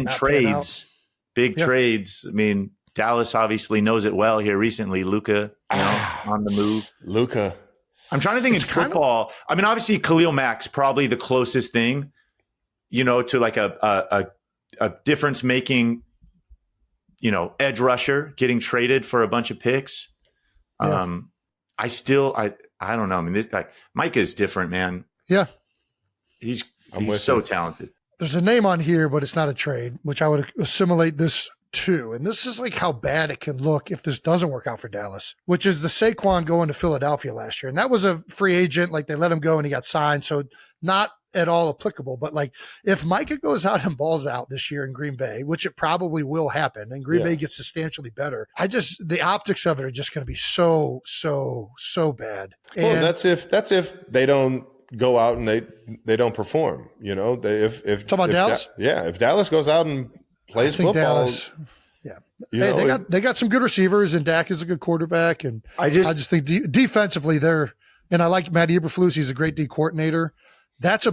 trades, big trades. I mean, Dallas obviously knows it well here recently. Luka, on the move. Luka. I'm trying to think in football. I mean, obviously Khalil Mack's probably the closest thing, to like a difference making, edge rusher getting traded for a bunch of picks. Yeah. I don't know. I mean, this guy, Micah is different, man. Yeah. He's so talented. There's a name on here, but it's not a trade, which I would assimilate this to. And this is like how bad it can look if this doesn't work out for Dallas, which is the Saquon going to Philadelphia last year. And that was a free agent. Like they let him go and he got signed. So not at all applicable. But like if Micah goes out and balls out this year in Green Bay, which it probably will happen, and Green Bay gets substantially better, the optics of it are just going to be so bad. Well, that's if they don't go out and they don't perform, if Dallas? If Dallas goes out and plays football. Dallas, they got some good receivers, and Dak is a good quarterback, and I just think defensively and I like Matt Eberflus. He's a great D coordinator. That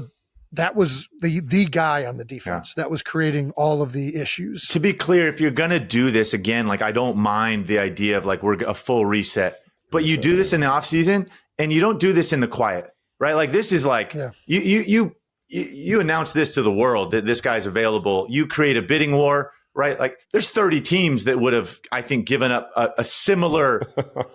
was the guy on the defense that was creating all of the issues. To be clear, if you're gonna do this again, like I don't mind the idea of like we're a full reset, but you do this in the offseason and you don't do this in the quiet. Right, like this is like you announce this to the world that this guy's available. You create a bidding war, right? Like there's 30 teams that would have, I think, given up a similar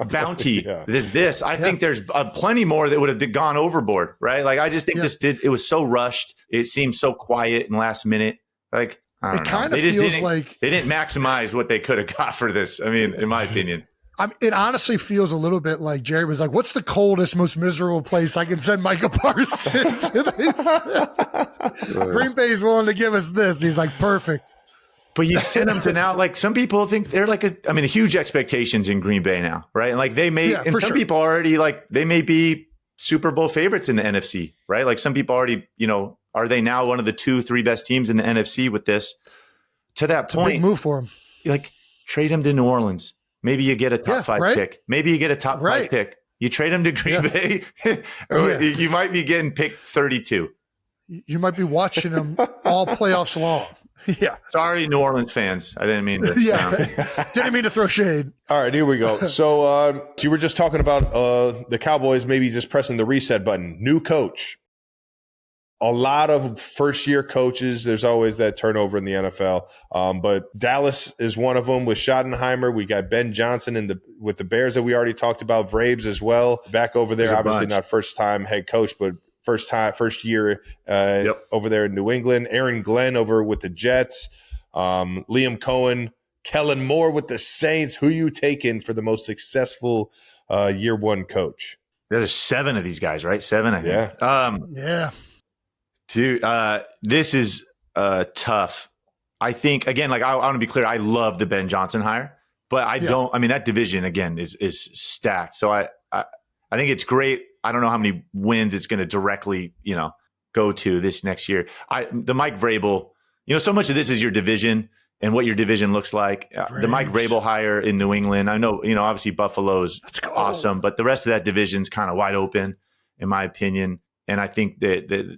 bounty as this. I think there's plenty more that would have gone overboard, right? Like I just think it was so rushed. It seemed so quiet and last minute. Like I don't know. Kind of feels like they didn't maximize what they could have got for this. I mean, in my opinion. It honestly feels a little bit like Jerry was like, what's the coldest, most miserable place I can send Micah Parsons? Green Bay's willing to give us this. He's like, perfect. But you send them to now, like some people think they're like, huge expectations in Green Bay now, right? And like they may, and some people already like, they may be Super Bowl favorites in the NFC, right? Like some people already, are they now one of the 2-3 best teams in the NFC with this? To that point, a big move for him. Like trade him to New Orleans. Maybe you get a top 5 pick. Maybe you get a top 5 pick. You trade him to Green Bay. You might be getting picked 32. You might be watching them all playoffs long. Yeah. Sorry, New Orleans fans. I didn't mean to. Didn't mean to throw shade. All right, here we go. So you were just talking about the Cowboys maybe just pressing the reset button. New coach. a lot of first-year coaches. There's always that turnover in the NFL. But Dallas is one of them with Schottenheimer. We got Ben Johnson with the Bears that we already talked about, Vrabes as well. Back over there, obviously not first-time head coach, but first year over there in New England. Aaron Glenn over with the Jets. Liam Cohen, Kellen Moore with the Saints. Who you taking for the most successful year one coach? There's 7 of these guys, right? 7, I think. Yeah. Dude, this is tough. I think, again, like I want to be clear, I love the Ben Johnson hire, but that division, again, is stacked. So I think it's great. I don't know how many wins it's going to directly, go to this next year. The Mike Vrabel, so much of this is your division and what your division looks like. The Mike Vrabel hire in New England, I know, obviously Buffalo's awesome, but the rest of that division's kind of wide open, in my opinion. And I think that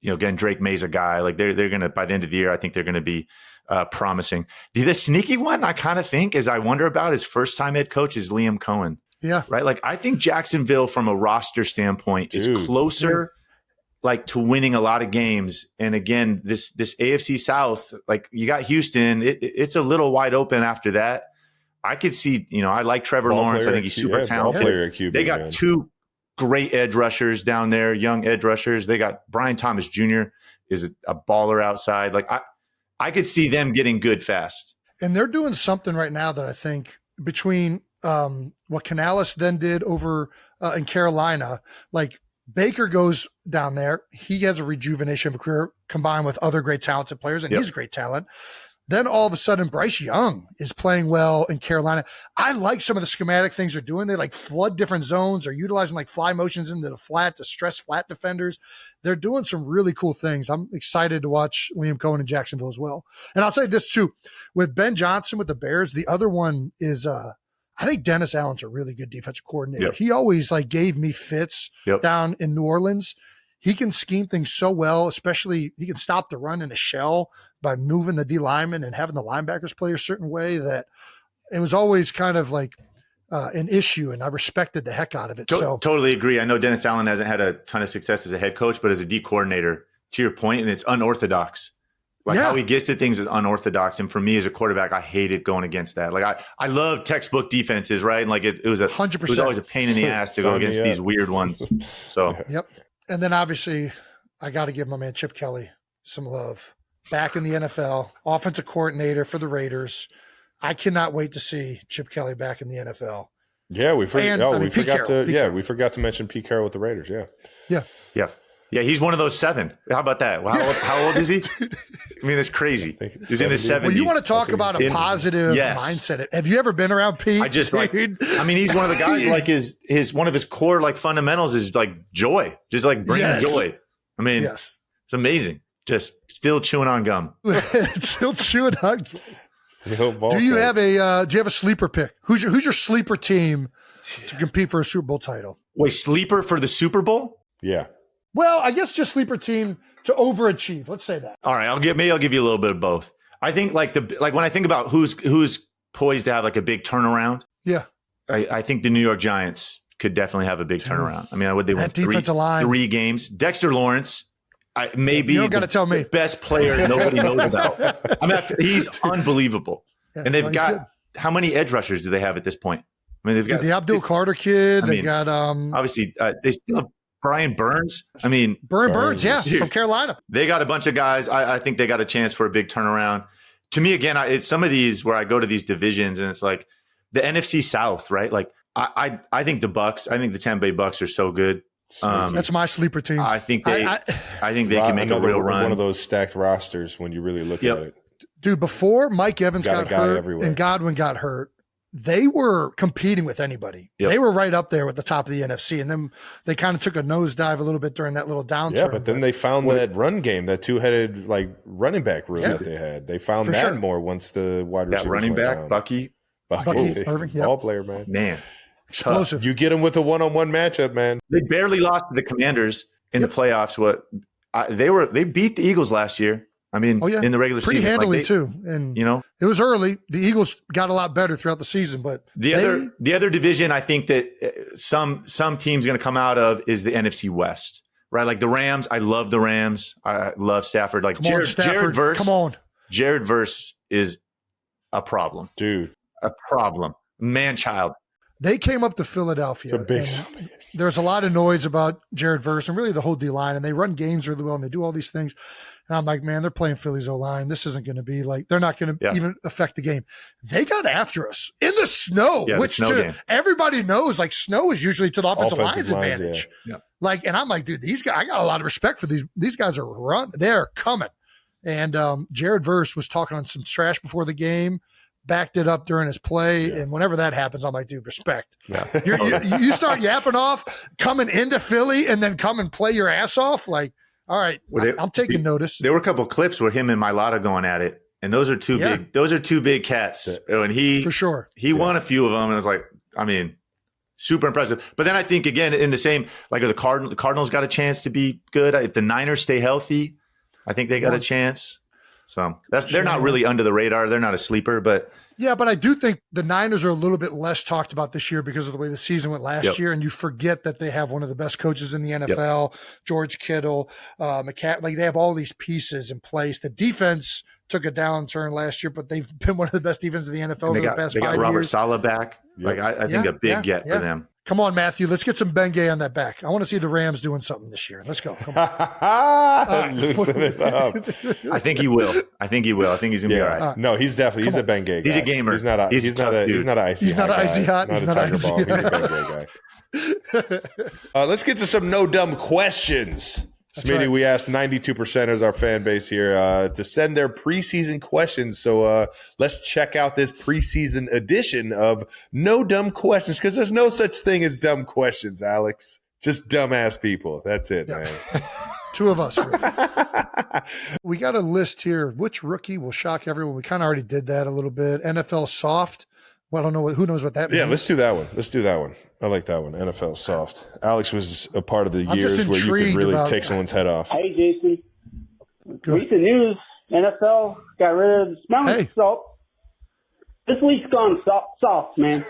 again, Drake May's a guy, like they're going to, by the end of the year, I think they're going to be promising. The sneaky one I kind of think is I wonder about his first-time head coach is Liam Cohen. Yeah. Right? Like I think Jacksonville from a roster standpoint is closer like to winning a lot of games. And again, this AFC South, like you got Houston, it's a little wide open after that. I could see, I like Trevor Lawrence. I think he's super talented. They got 2 great edge rushers down there, young edge rushers. They got Brian Thomas Jr. is a baller outside. Like I could see them getting good fast. And they're doing something right now that I think between what Canales then did over in Carolina, like Baker goes down there. He has a rejuvenation of a career combined with other great talented players, and he's a great talent. Then all of a sudden, Bryce Young is playing well in Carolina. I like some of the schematic things they're doing. They like flood different zones or utilizing like fly motions into the flat to stress flat defenders. They're doing some really cool things. I'm excited to watch Liam Cohen in Jacksonville as well. And I'll say this too, with Ben Johnson with the Bears, the other one is I think Dennis Allen's a really good defensive coordinator. Yep. He always like gave me fits down in New Orleans. He can scheme things so well, especially he can stop the run in a shell by moving the D lineman and having the linebackers play a certain way that it was always kind of like an issue, and I respected the heck out of it. Totally agree. I know Dennis Allen hasn't had a ton of success as a head coach, but as a D coordinator, to your point, and it's unorthodox. Like how he gets to things is unorthodox. And for me as a quarterback, I hated going against that. Like I love textbook defenses, right? And like it was 100%. It was always a pain in the ass to go against these weird ones. So And then obviously I got to give my man Chip Kelly some love. Back in the NFL, offensive coordinator for the Raiders. I cannot wait to see Chip Kelly back in the NFL. Yeah, we forgot to mention Pete Carroll with the Raiders. Yeah, he's one of those 7. How about that? How old is he? I mean, it's crazy. He's in his 70s. Well, you want to talk about a positive mindset. Have you ever been around Pete? He's one of the guys like his one of his core like fundamentals is like joy. Just like bringing joy. I mean, it's amazing. Just still chewing on gum. Still chewing on gum. Do you have a sleeper pick? Who's your sleeper team to compete for a Super Bowl title? Wait, sleeper for the Super Bowl? Yeah. Well, I guess just sleeper team to overachieve. Let's say that. All right, I'll give you a little bit of both. I think like when I think about who's poised to have like a big turnaround. Yeah. I think the New York Giants could definitely have a big turnaround. I mean, they win three games. Dexter Lawrence may be the best player nobody knows about. I mean, he's unbelievable. Yeah, and they've got how many edge rushers do they have at this point? I mean, they've got the Abdul Carter kid. They got obviously they still have Brian Burns. I mean, Burns, from Carolina. They got a bunch of guys. I think they got a chance for a big turnaround. To me, again, it's some of these where I go to these divisions and it's like the NFC South, right? Like I think the Bucks. I think the Tampa Bay Bucks are so good. That's my sleeper team. I think they can make a real run. One of those stacked rosters when you really look at it. Dude, before Mike Evans got hurt and Godwin got hurt, they were competing with anybody. Yep. They were right up there with the top of the NFC, and then they kind of took a nosedive a little bit during that little downturn. Yeah, but then they found that run game, that 2-headed like running back room that they had. They found more once the wide receivers running back, down. Bucky Irving, ball player, man. Explosive. You get them with a one-on-one matchup, man. They barely lost to the Commanders in the playoffs. They beat the Eagles last year. I mean, in the regular pretty season. handily too. And it was early. The Eagles got a lot better throughout the season, but the other division I think that some team's going to come out of is the NFC West, right? Like the Rams, I love the Rams. I love Stafford. Like Stafford. Come on. Jared Verse is a problem. Dude. A problem. Man-child. They came up to Philadelphia. It's a big there's a lot of noise about Jared Verse and really the whole D-line, and they run games really well, and they do all these things. And I'm like, man, they're playing Philly's O-line. This isn't going to be like – they're not going to even affect the game. They got after us in the snow, which everybody knows, like, snow is usually to the offensive line's advantage. Yeah. Like, and I'm like, dude, these guys – I got a lot of respect for these. These guys are they're coming. And Jared Verse was talking on some trash before the game, backed it up during his play. And whenever that happens, I'm like, dude, respect. Yeah. You start yapping off coming into Philly and then come and play your ass off. Like, all right, I'm taking notice. There were a couple of clips where him and Mailata going at it. And those are two big, big cats. And he won a few of them. And it was like, I mean, super impressive. But then I think again, in the same, like the Cardinals got a chance to be good. If the Niners stay healthy, I think they got a chance. So they're not really under the radar. They're not a sleeper, but but I do think the Niners are a little bit less talked about this year because of the way the season went last year. And you forget that they have one of the best coaches in the NFL, George Kittle, McCaffrey. Like they have all these pieces in place. The defense took a downturn last year, but they've been one of the best defenses in the NFL over the past 5 years. They got Robert Saleh back. Like I think a big get for them. Come on, Matthew. Let's get some Bengay on that back. I want to see the Rams doing something this year. Let's go. Come on. Loosen it up. I think he will. I think he's going to be all right. No, he's definitely he's a Bengay guy. He's a gamer. He's not an icy hot. Not a tiger ball. He's a Bengay guy. Let's get to some no dumb questions. Smitty, we asked 92% as our fan base here to send their preseason questions. So let's check out this preseason edition of No Dumb Questions, because there's no such thing as dumb questions, Alex. Just dumbass people. That's it, man. Two of us. Really. We got a list here. Which rookie will shock everyone? We kind of already did that a little bit. NFL soft. Well, I don't know. Who knows what that means? Yeah, let's do that one. I like that one. NFL soft. Alex was a part of the years where you could really take someone's head off. Hey, Jason. Recent news. NFL got rid of the smelling salt. This week's gone soft, man.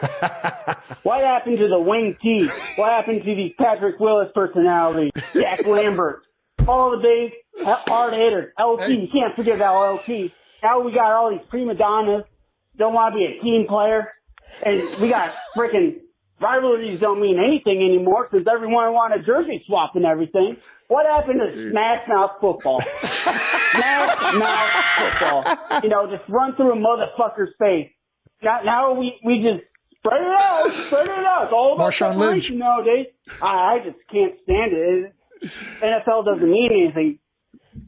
What happened to the wing T? What happened to the Patrick Willis personality? Jack Lambert. All the big hard hitters. LT. You can't forget about LT. Now we got all these prima donnas. Don't want to be a team player. And we got freaking rivalries don't mean anything anymore because everyone wanted jersey swap and everything. What happened to Smash Mouth football? Smash Mouth football. You know, just run through a motherfucker's face. Now we just spread it out. It's all about separation nowadays. I just can't stand it. NFL doesn't mean anything.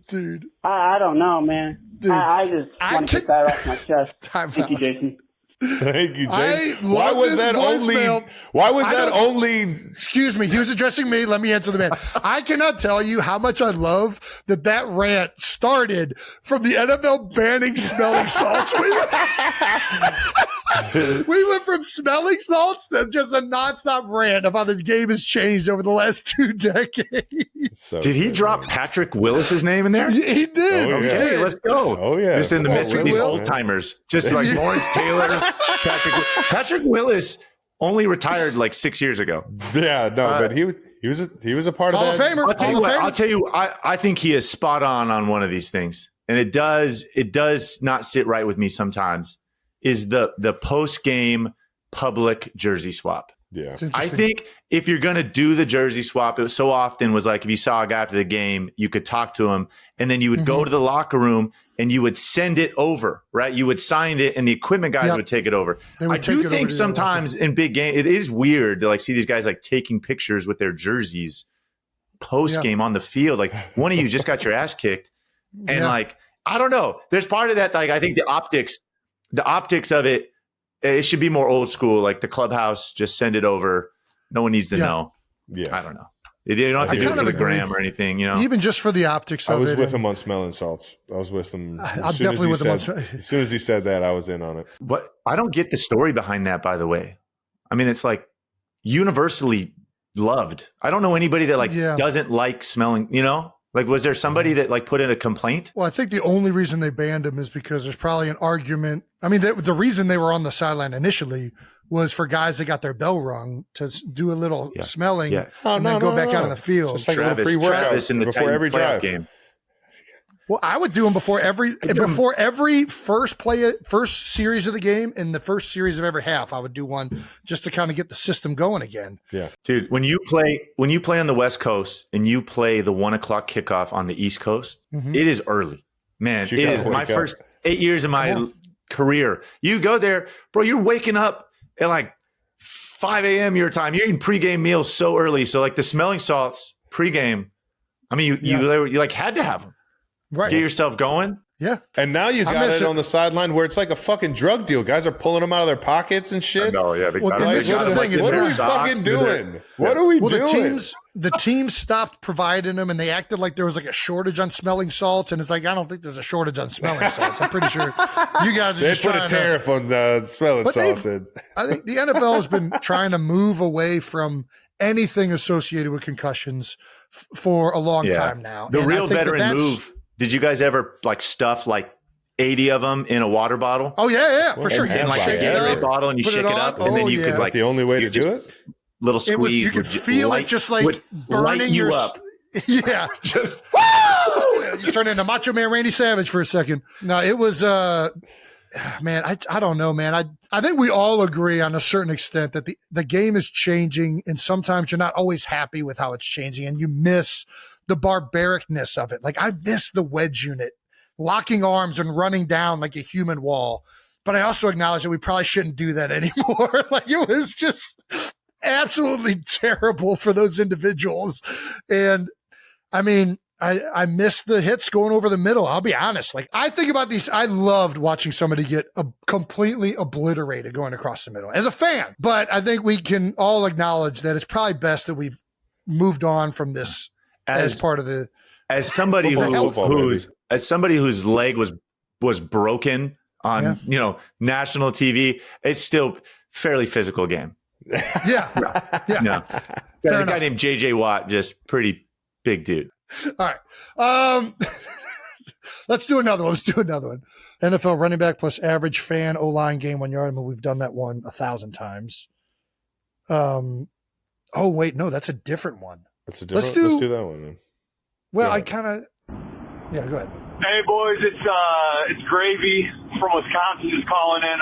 Dude. I don't know, man. Dude, I just want to get that off my chest. Thank you, Jason. Thank you, Jason. Why was that only? Excuse me. He was addressing me. Let me answer the man. I cannot tell you how much I love that rant started from the NFL banning smelling salts. We went from smelling salts to just a nonstop rant of how the game has changed over the last 2 decades. Did he drop Patrick Willis's name in there? He did. Okay, let's go. Oh yeah. Just in the midst of these old timers, just like Lawrence Taylor. Patrick Willis only retired like 6 years ago. Yeah, no, but he was a part of that. Hall of Famer. I'll tell you, I think he is spot on one of these things, and it does not sit right with me sometimes. Is the post game public jersey swap? Yeah, I think if you're going to do the jersey swap, it so often was like if you saw a guy after the game, you could talk to him, and then you would go to the locker room and you would send it over, right? You would sign it, and the equipment guys would take it over. I do think sometimes in big game, it is weird to like see these guys like taking pictures with their jerseys post game on the field. Like one of you just got your ass kicked, and like I don't know. There's part of that. Like I think the optics of it. It should be more old school, like the clubhouse. Just send it over. No one needs to know. Yeah, I don't know. You don't have to do it for the gram or anything, you know. Even just for the optics of it. I was with him on smelling salts. I was with him. I'm definitely with him on. As soon as he said that, I was in on it. But I don't get the story behind that. By the way, I mean it's like universally loved. I don't know anybody that like doesn't like smelling. You know. Like, was there somebody that like put in a complaint? Well, I think the only reason they banned him is because there's probably an argument. I mean, the reason they were on the sideline initially was for guys that got their bell rung to do a little smelling and then go back out on the field. It's just like a pre-workout Travis in the before every drive game. Well, I would do them before every first series of the game and the first series of every half. I would do one just to kind of get the system going again. Yeah, dude. When you play on the West Coast and you play the 1 o'clock kickoff on the East Coast, it is early, man. It is my first 8 years of my career. You go there, bro. You're waking up at like 5 a.m. your time. You're eating pregame meals so early. So like the smelling salts pregame. I mean, you like had to have them. Right. Get yourself going. Yeah. And now you got it on the sideline where it's like a fucking drug deal. Guys are pulling them out of their pockets and shit. No, yeah. Well, this is the thing. What are we fucking doing? What are we doing? The teams stopped providing them, and they acted like there was like a shortage on smelling salts. And it's like, I don't think there's a shortage on smelling salts. I'm pretty sure you guys are just put a tariff on the smelling salts. I think the NFL has been trying to move away from anything associated with concussions for a long time now. The real veteran move. Did you guys ever like stuff like 80 of them in a water bottle? Oh yeah, for sure. And like a Gatorade bottle, and you shake it up, and then you could like the only way to do it. Little squeeze. You could feel it just like burning you up. Yeah, just you turn into Macho Man Randy Savage for a second. No, it was man. I don't know, man. I think we all agree on a certain extent that the game is changing, and sometimes you're not always happy with how it's changing, and you miss the barbaricness of it. Like I miss the wedge unit, locking arms and running down like a human wall. But I also acknowledge that we probably shouldn't do that anymore. Like it was just absolutely terrible for those individuals. And I mean, I miss the hits going over the middle. I'll be honest. Like I think about these. I loved watching somebody get completely obliterated going across the middle as a fan. But I think we can all acknowledge that it's probably best that we've moved on from this as part of the somebody whose leg was broken on national TV. It's still fairly physical game. Yeah. No. A guy named JJ Watt, just pretty big dude. All right. Let's do another one. NFL running back plus average fan O-line game 1 yard. I mean, we've done that one 1,000 times. Oh wait, no, that's a different one. Let's do that one then. Well, go ahead. Go ahead. Hey boys, it's Gravy from Wisconsin just calling in.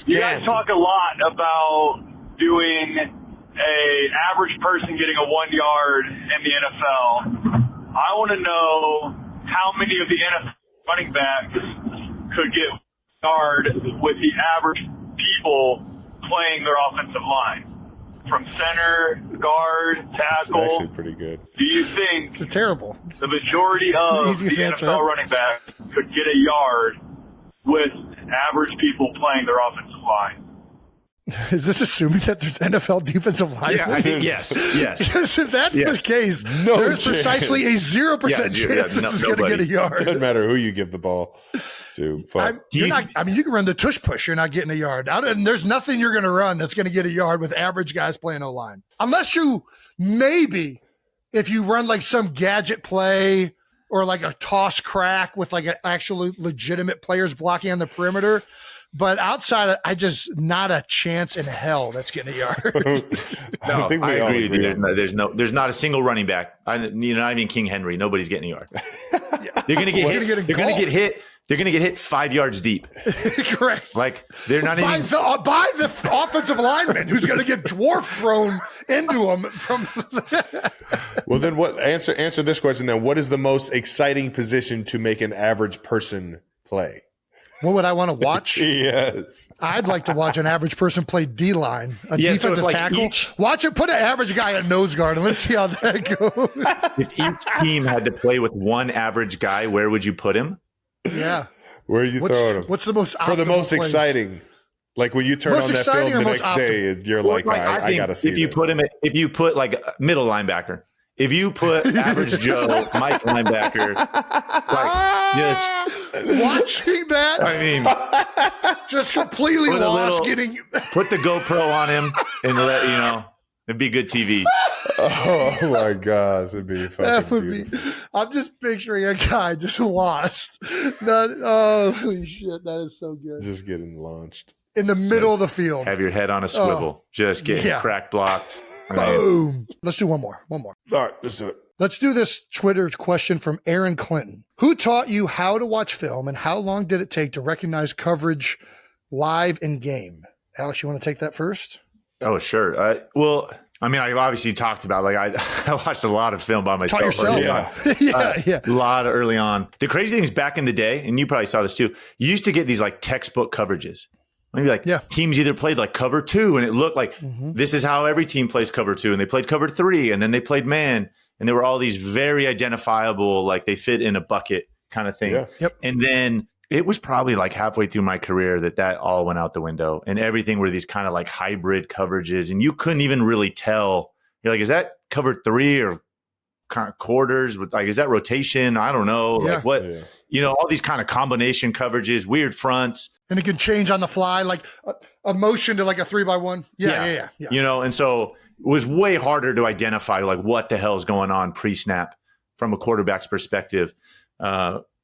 You guys talk a lot about doing a average person getting a 1 yard in the NFL. I want to know how many of the NFL running backs could get a yard with the average people playing their offensive line. From center, guard, tackle. That's actually pretty good. Do you think it's terrible. The majority of the NFL running backs could get a yard with average people playing their offensive line? Is this assuming that there's NFL defensive line? Yeah, I think yes. Because if that's the case, there's precisely a 0% chance this is going to get a yard. Doesn't matter who you give the ball to. You can run the tush push. You're not getting a yard. And there's nothing you're going to run that's going to get a yard with average guys playing O-line. Unless if you run like some gadget play or like a toss crack with like an actually legitimate players blocking on the perimeter. But outside, not a chance in hell that's getting a yard. No, I agree with you. There's not a single running back. Not even King Henry. Nobody's getting a yard. They're going to get hit. They're going to get hit. They're going to get hit 5 yards deep. Correct. Like they're not by the offensive lineman who's going to get dwarf thrown into them from. Well, then what? Answer this question. Then, what is the most exciting position to make an average person play? What would I want to watch? Yes. I'd like to watch an average person play D-line, defensive tackle. Watch it, put an average guy at nose guard, and let's see how that goes. If each team had to play with one average guy, where would you put him? Yeah. Where are you throwing him? What's the most for the most place? Exciting? Like when you turn on that film the next day, you're like, I got to see if you put him, if you put like a middle linebacker. If you put average Joe, Mike linebacker, watching that, I mean, just completely lost getting. Put the GoPro on him and it'd be good TV. Oh my gosh, it'd be fucking that would beautiful. be. I'm just picturing a guy just lost. Holy shit, that is so good. Just getting launched. in the middle of the field. Have your head on a swivel. Just getting crack blocked. Boom. Let's do one more. All right, let's do it. Let's do this Twitter question from Aaron Clinton. Who taught you how to watch film and how long did it take to recognize coverage live in game? Alex, you want to take that first? Oh, sure. Well, I mean, I obviously talked about, like, I watched a lot of film by myself. Taught yourself? Yeah. A lot early on. The crazy thing is back in the day, and you probably saw this too, you used to get these like textbook coverages. Maybe like teams either played like cover 2 and it looked like this is how every team plays cover 2, and they played cover 3 and then they played man, and there were all these very identifiable, like they fit in a bucket kind of thing. Yeah. Yep. And then it was probably like halfway through my career that all went out the window, and everything were these kind of like hybrid coverages, and you couldn't even really tell. You're like, is that cover 3 or kind of quarters? With like, is that rotation? I don't know. Yeah. Like what, all these kind of combination coverages, weird fronts. And it can change on the fly, like a motion to like a 3x1. Yeah. And so it was way harder to identify like what the hell is going on pre-snap from a quarterback's perspective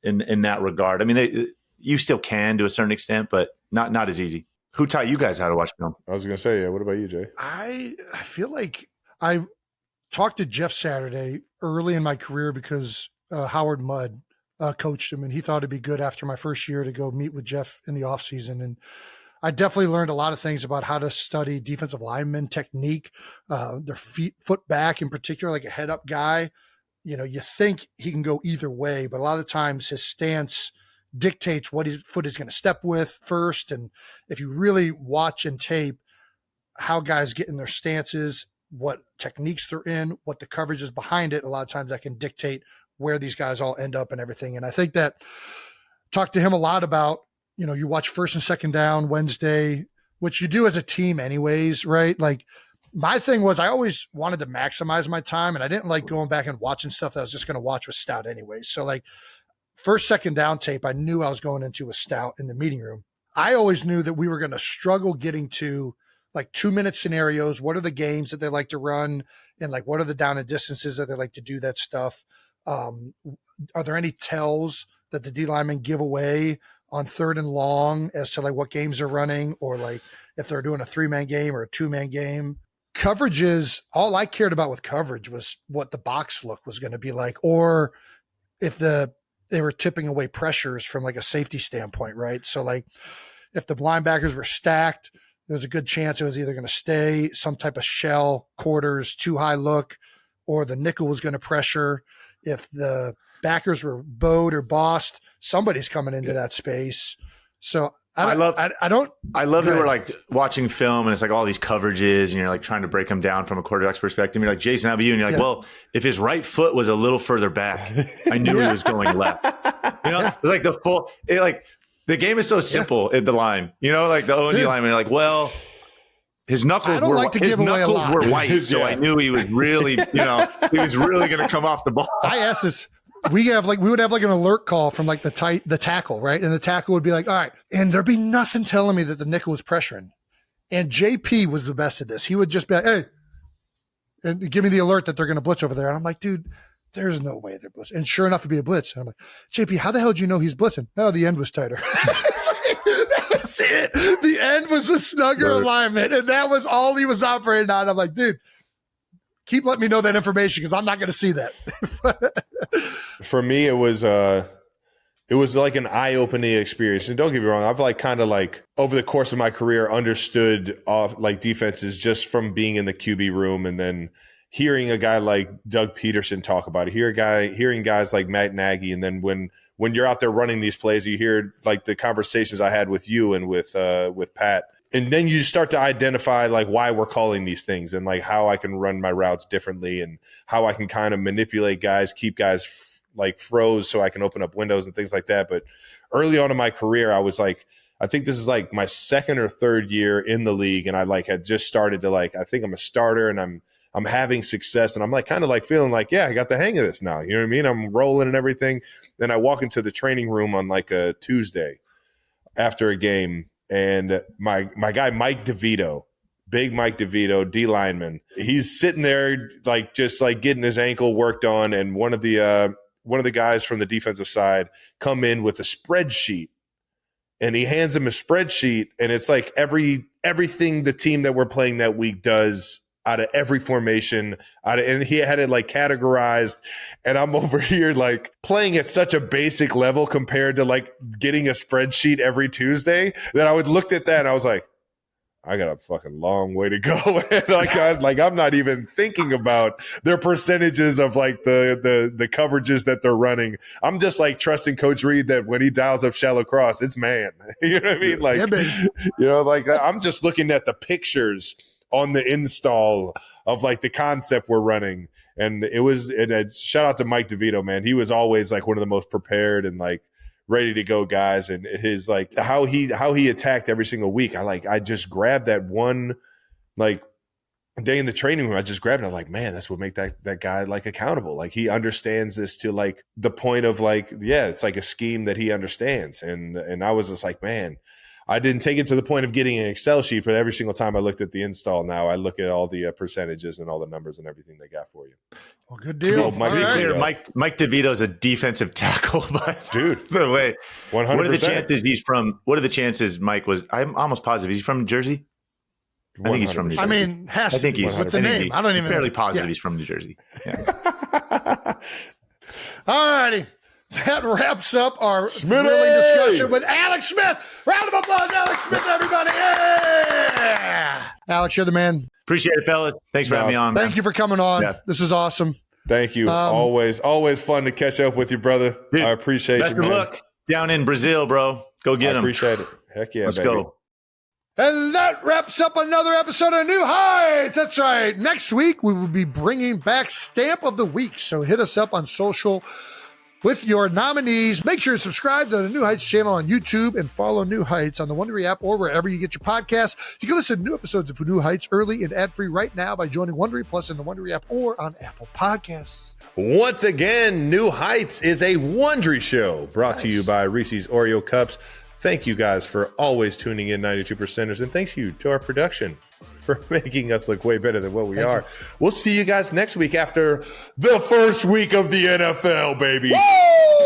in that regard. I mean, you still can to a certain extent, but not as easy. Who taught you guys how to watch film? I was going to say, what about you, Jay? I feel like I talked to Jeff Saturday early in my career because Howard Mudd coached him, and he thought it'd be good after my first year to go meet with Jeff in the offseason. And I definitely learned a lot of things about how to study defensive lineman technique, their foot back in particular, like a head up guy. You think he can go either way, but a lot of times his stance dictates what his foot is going to step with first. And if you really watch and tape how guys get in their stances, what techniques they're in, what the coverage is behind it, a lot of times that can dictate where these guys all end up and everything. And I think that talked to him a lot about, you watch first and second down Wednesday, which you do as a team anyways, right? Like my thing was I always wanted to maximize my time, and I didn't like going back and watching stuff that I was just going to watch with Stout anyways. So like first, second down tape, I knew I was going into a Stout in the meeting room. I always knew that we were going to struggle getting to like 2-minute scenarios. What are the games that they like to run? And like, what are the down and distances that they like to do that stuff? Are there any tells that the D linemen give away on 3rd and long as to like what games they're running, or like if they're doing a 3-man game or a 2-man game? Coverages, all I cared about with coverage was what the box look was going to be like, or if they were tipping away pressures from like a safety standpoint, right? So like if the linebackers were stacked, there was a good chance it was either going to stay some type of shell, quarters, too high look, or the nickel was going to pressure. If the backers were bowed or bossed, somebody's coming into that space. So I love that we're like watching film and it's like all these coverages and you're like trying to break them down from a quarterback's perspective. You're like, Jason, how about you? And you're like, well, if his right foot was a little further back, I knew he was going left. It's like the game is so simple at the line, like the O&D lineman, you're like, well, his knuckles were white. So I knew he was really, he was really going to come off the ball. I asked this. We would have like an alert call from like the tackle, right? And the tackle would be like, all right. And there'd be nothing telling me that the nickel was pressuring. And JP was the best at this. He would just be like, hey, and give me the alert that they're going to blitz over there. And I'm like, dude, there's no way they're blitzing. And sure enough, it'd be a blitz. And I'm like, JP, how the hell did you know he's blitzing? Oh, the end was tighter. That was it. The end was a snugger alignment. And that was all he was operating on. I'm like, dude, keep letting me know that information because I'm not going to see that. For me, it was like an eye-opening experience. And don't get me wrong, I've like kind of like over the course of my career understood like defenses just from being in the QB room and then hearing a guy like Doug Peterson talk about it, hearing guys like Matt Nagy, and then when you're out there running these plays, you hear like the conversations I had with you and with Pat. And then you start to identify like why we're calling these things and like how I can run my routes differently and how I can kind of manipulate guys, keep guys like froze so I can open up windows and things like that. But early on in my career, I was like, I think this is like my 2nd or 3rd year in the league. And I like had just started to like, I think I'm a starter and I'm having success and I'm like kind of like feeling like, yeah, I got the hang of this now. You know what I mean? I'm rolling and everything. Then I walk into the training room on like a Tuesday after a game. And my guy, Mike DeVito, big Mike DeVito, D lineman, he's sitting there like just like getting his ankle worked on. And one of the guys from the defensive side come in with a spreadsheet and he hands him a spreadsheet, and it's like everything the team that we're playing that week does out of every formation, and he had it like categorized, and I'm over here like playing at such a basic level compared to like getting a spreadsheet every Tuesday that I would looked at that and I was like, I got a fucking long way to go. I'm not even thinking about their percentages of like the coverages that they're running. I'm just like trusting Coach Reed that when he dials up shallow cross, it's man. You know what I mean? Like, I'm just looking at the pictures on the install of like the concept we're running. And shout out to Mike DeVito, man. He was always like one of the most prepared and like ready to go guys, and his like how he attacked every single week. I just grabbed that one like day in the training room. I just grabbed it. I'm like, man, that's what make that guy like accountable. Like he understands this to like the point of like, yeah, it's like a scheme that he understands. And I was just like, man, I didn't take it to the point of getting an Excel sheet, but every single time I looked at the install now, I look at all the percentages and all the numbers and everything they got for you. Well, good deal. To be clear, Mike DeVito is a defensive tackle, but dude, by the way, 100%. What are the chances he's from? What are the chances Mike was? I'm almost positive he's from New Jersey. I think he's from New Jersey. I mean, I think he's with the name. I don't even fairly positive he's from New Jersey. Yeah. All righty. That wraps up our thrilling discussion with Alex Smith. Round of applause, Alex Smith, everybody. Yeah. Alex, you're the man. Appreciate it, fellas. Thanks for having me on. Thank you for coming on. Yeah. This is awesome. Thank you. Always fun to catch up with you, brother. Dude, I appreciate you, man. Best of luck down in Brazil, bro. Go get him. Appreciate it. Heck yeah, Let's baby. go. And that wraps up another episode of New Heights. That's right. Next week, we will be bringing back Stamp of the Week. So hit us up on social with your nominees. Make sure to subscribe to the New Heights channel on YouTube and follow New Heights on the Wondery app or wherever you get your podcasts. You can listen to new episodes of New Heights early and ad-free right now by joining Wondery Plus in the Wondery app or on Apple Podcasts. Once again, New Heights is a Wondery show brought to you by Reese's Oreo Cups. Thank you guys for always tuning in, 92%ers, and thanks you to our production for making us look way better than what we are. We'll see you guys next week after the first week of the NFL, baby. Woo!